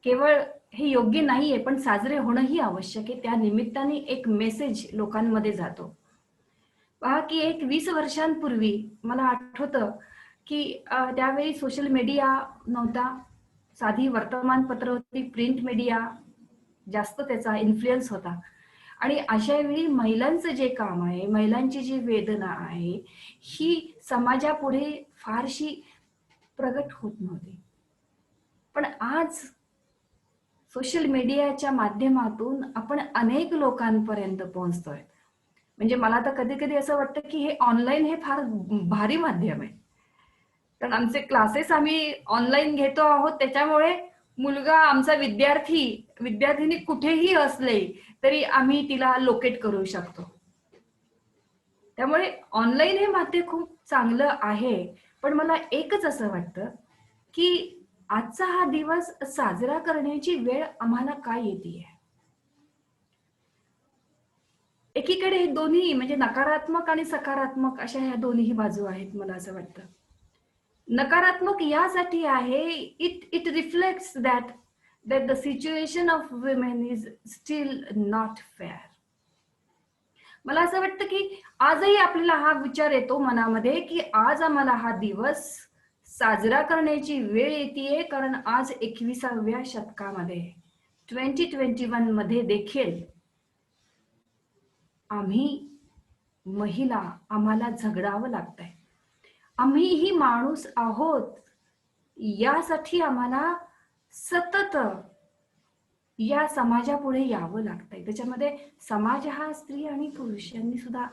केवळ हे योग्य नाहीये, पण साजरे होणंही आवश्यक आहे. त्या निमित्ताने एक मेसेज लोकांमध्ये जातो. पहा की एक 20 वर्षांपूर्वी मला आठवतं की त्यावेळी सोशल मीडिया नव्हता, साधी वर्तमानपत्र होती, प्रिंट मीडिया जास्त त्याचा इन्फ्लुएन्स होता. आणि अशा वेळी महिलांचं जे काम आहे, महिलांची जी वेदना आहे, ही समाजापुढे फारशी प्रगट होत नव्हती. पण आज सोशल मीडियाच्या माध्यमातून आपण अनेक लोकांपर्यंत पोहोचतोय. म्हणजे मला तर कधी कधी असं वाटतं की हे ऑनलाईन हे फार भारी माध्यम आहे. कारण आमचे क्लासेस आम्ही ऑनलाईन घेतो आहोत, त्याच्यामुळे मुलगा आमचा विद्यार्थिनी कुठेही असले तरी आम्ही तिला लोकेट करू शकतो. त्यामुळे ऑनलाईन हे माध्यम खूप चांगलं आहे. पण मला एकच असं वाटतं की आजचा हा दिवस साजरा करण्याची वेळ आम्हाला काय येतेय. एकीकडे हे दोन्ही म्हणजे नकारात्मक आणि सकारात्मक अशा ह्या दोन्ही बाजू आहेत. मला असं वाटतं नकारात्मक यासाठी आहे, it reflects that the situation of women is still not fair. मला असं वाटतं की आजही आपल्याला हा विचार येतो मनामध्ये की आज आम्हाला हा दिवस साजरा करण्याची वेळ येतेय, कारण आज 21व्या शतकामध्ये 2021 मध्ये देखील आम्हाला झगडावं लागतंय. आम्हीही माणूस आहोत यासाठी आम्हाला सतत या समाजापुढे यावं लागतंय. त्याच्यामध्ये समाज हा स्त्री आणि पुरुष यांनी सुद्धा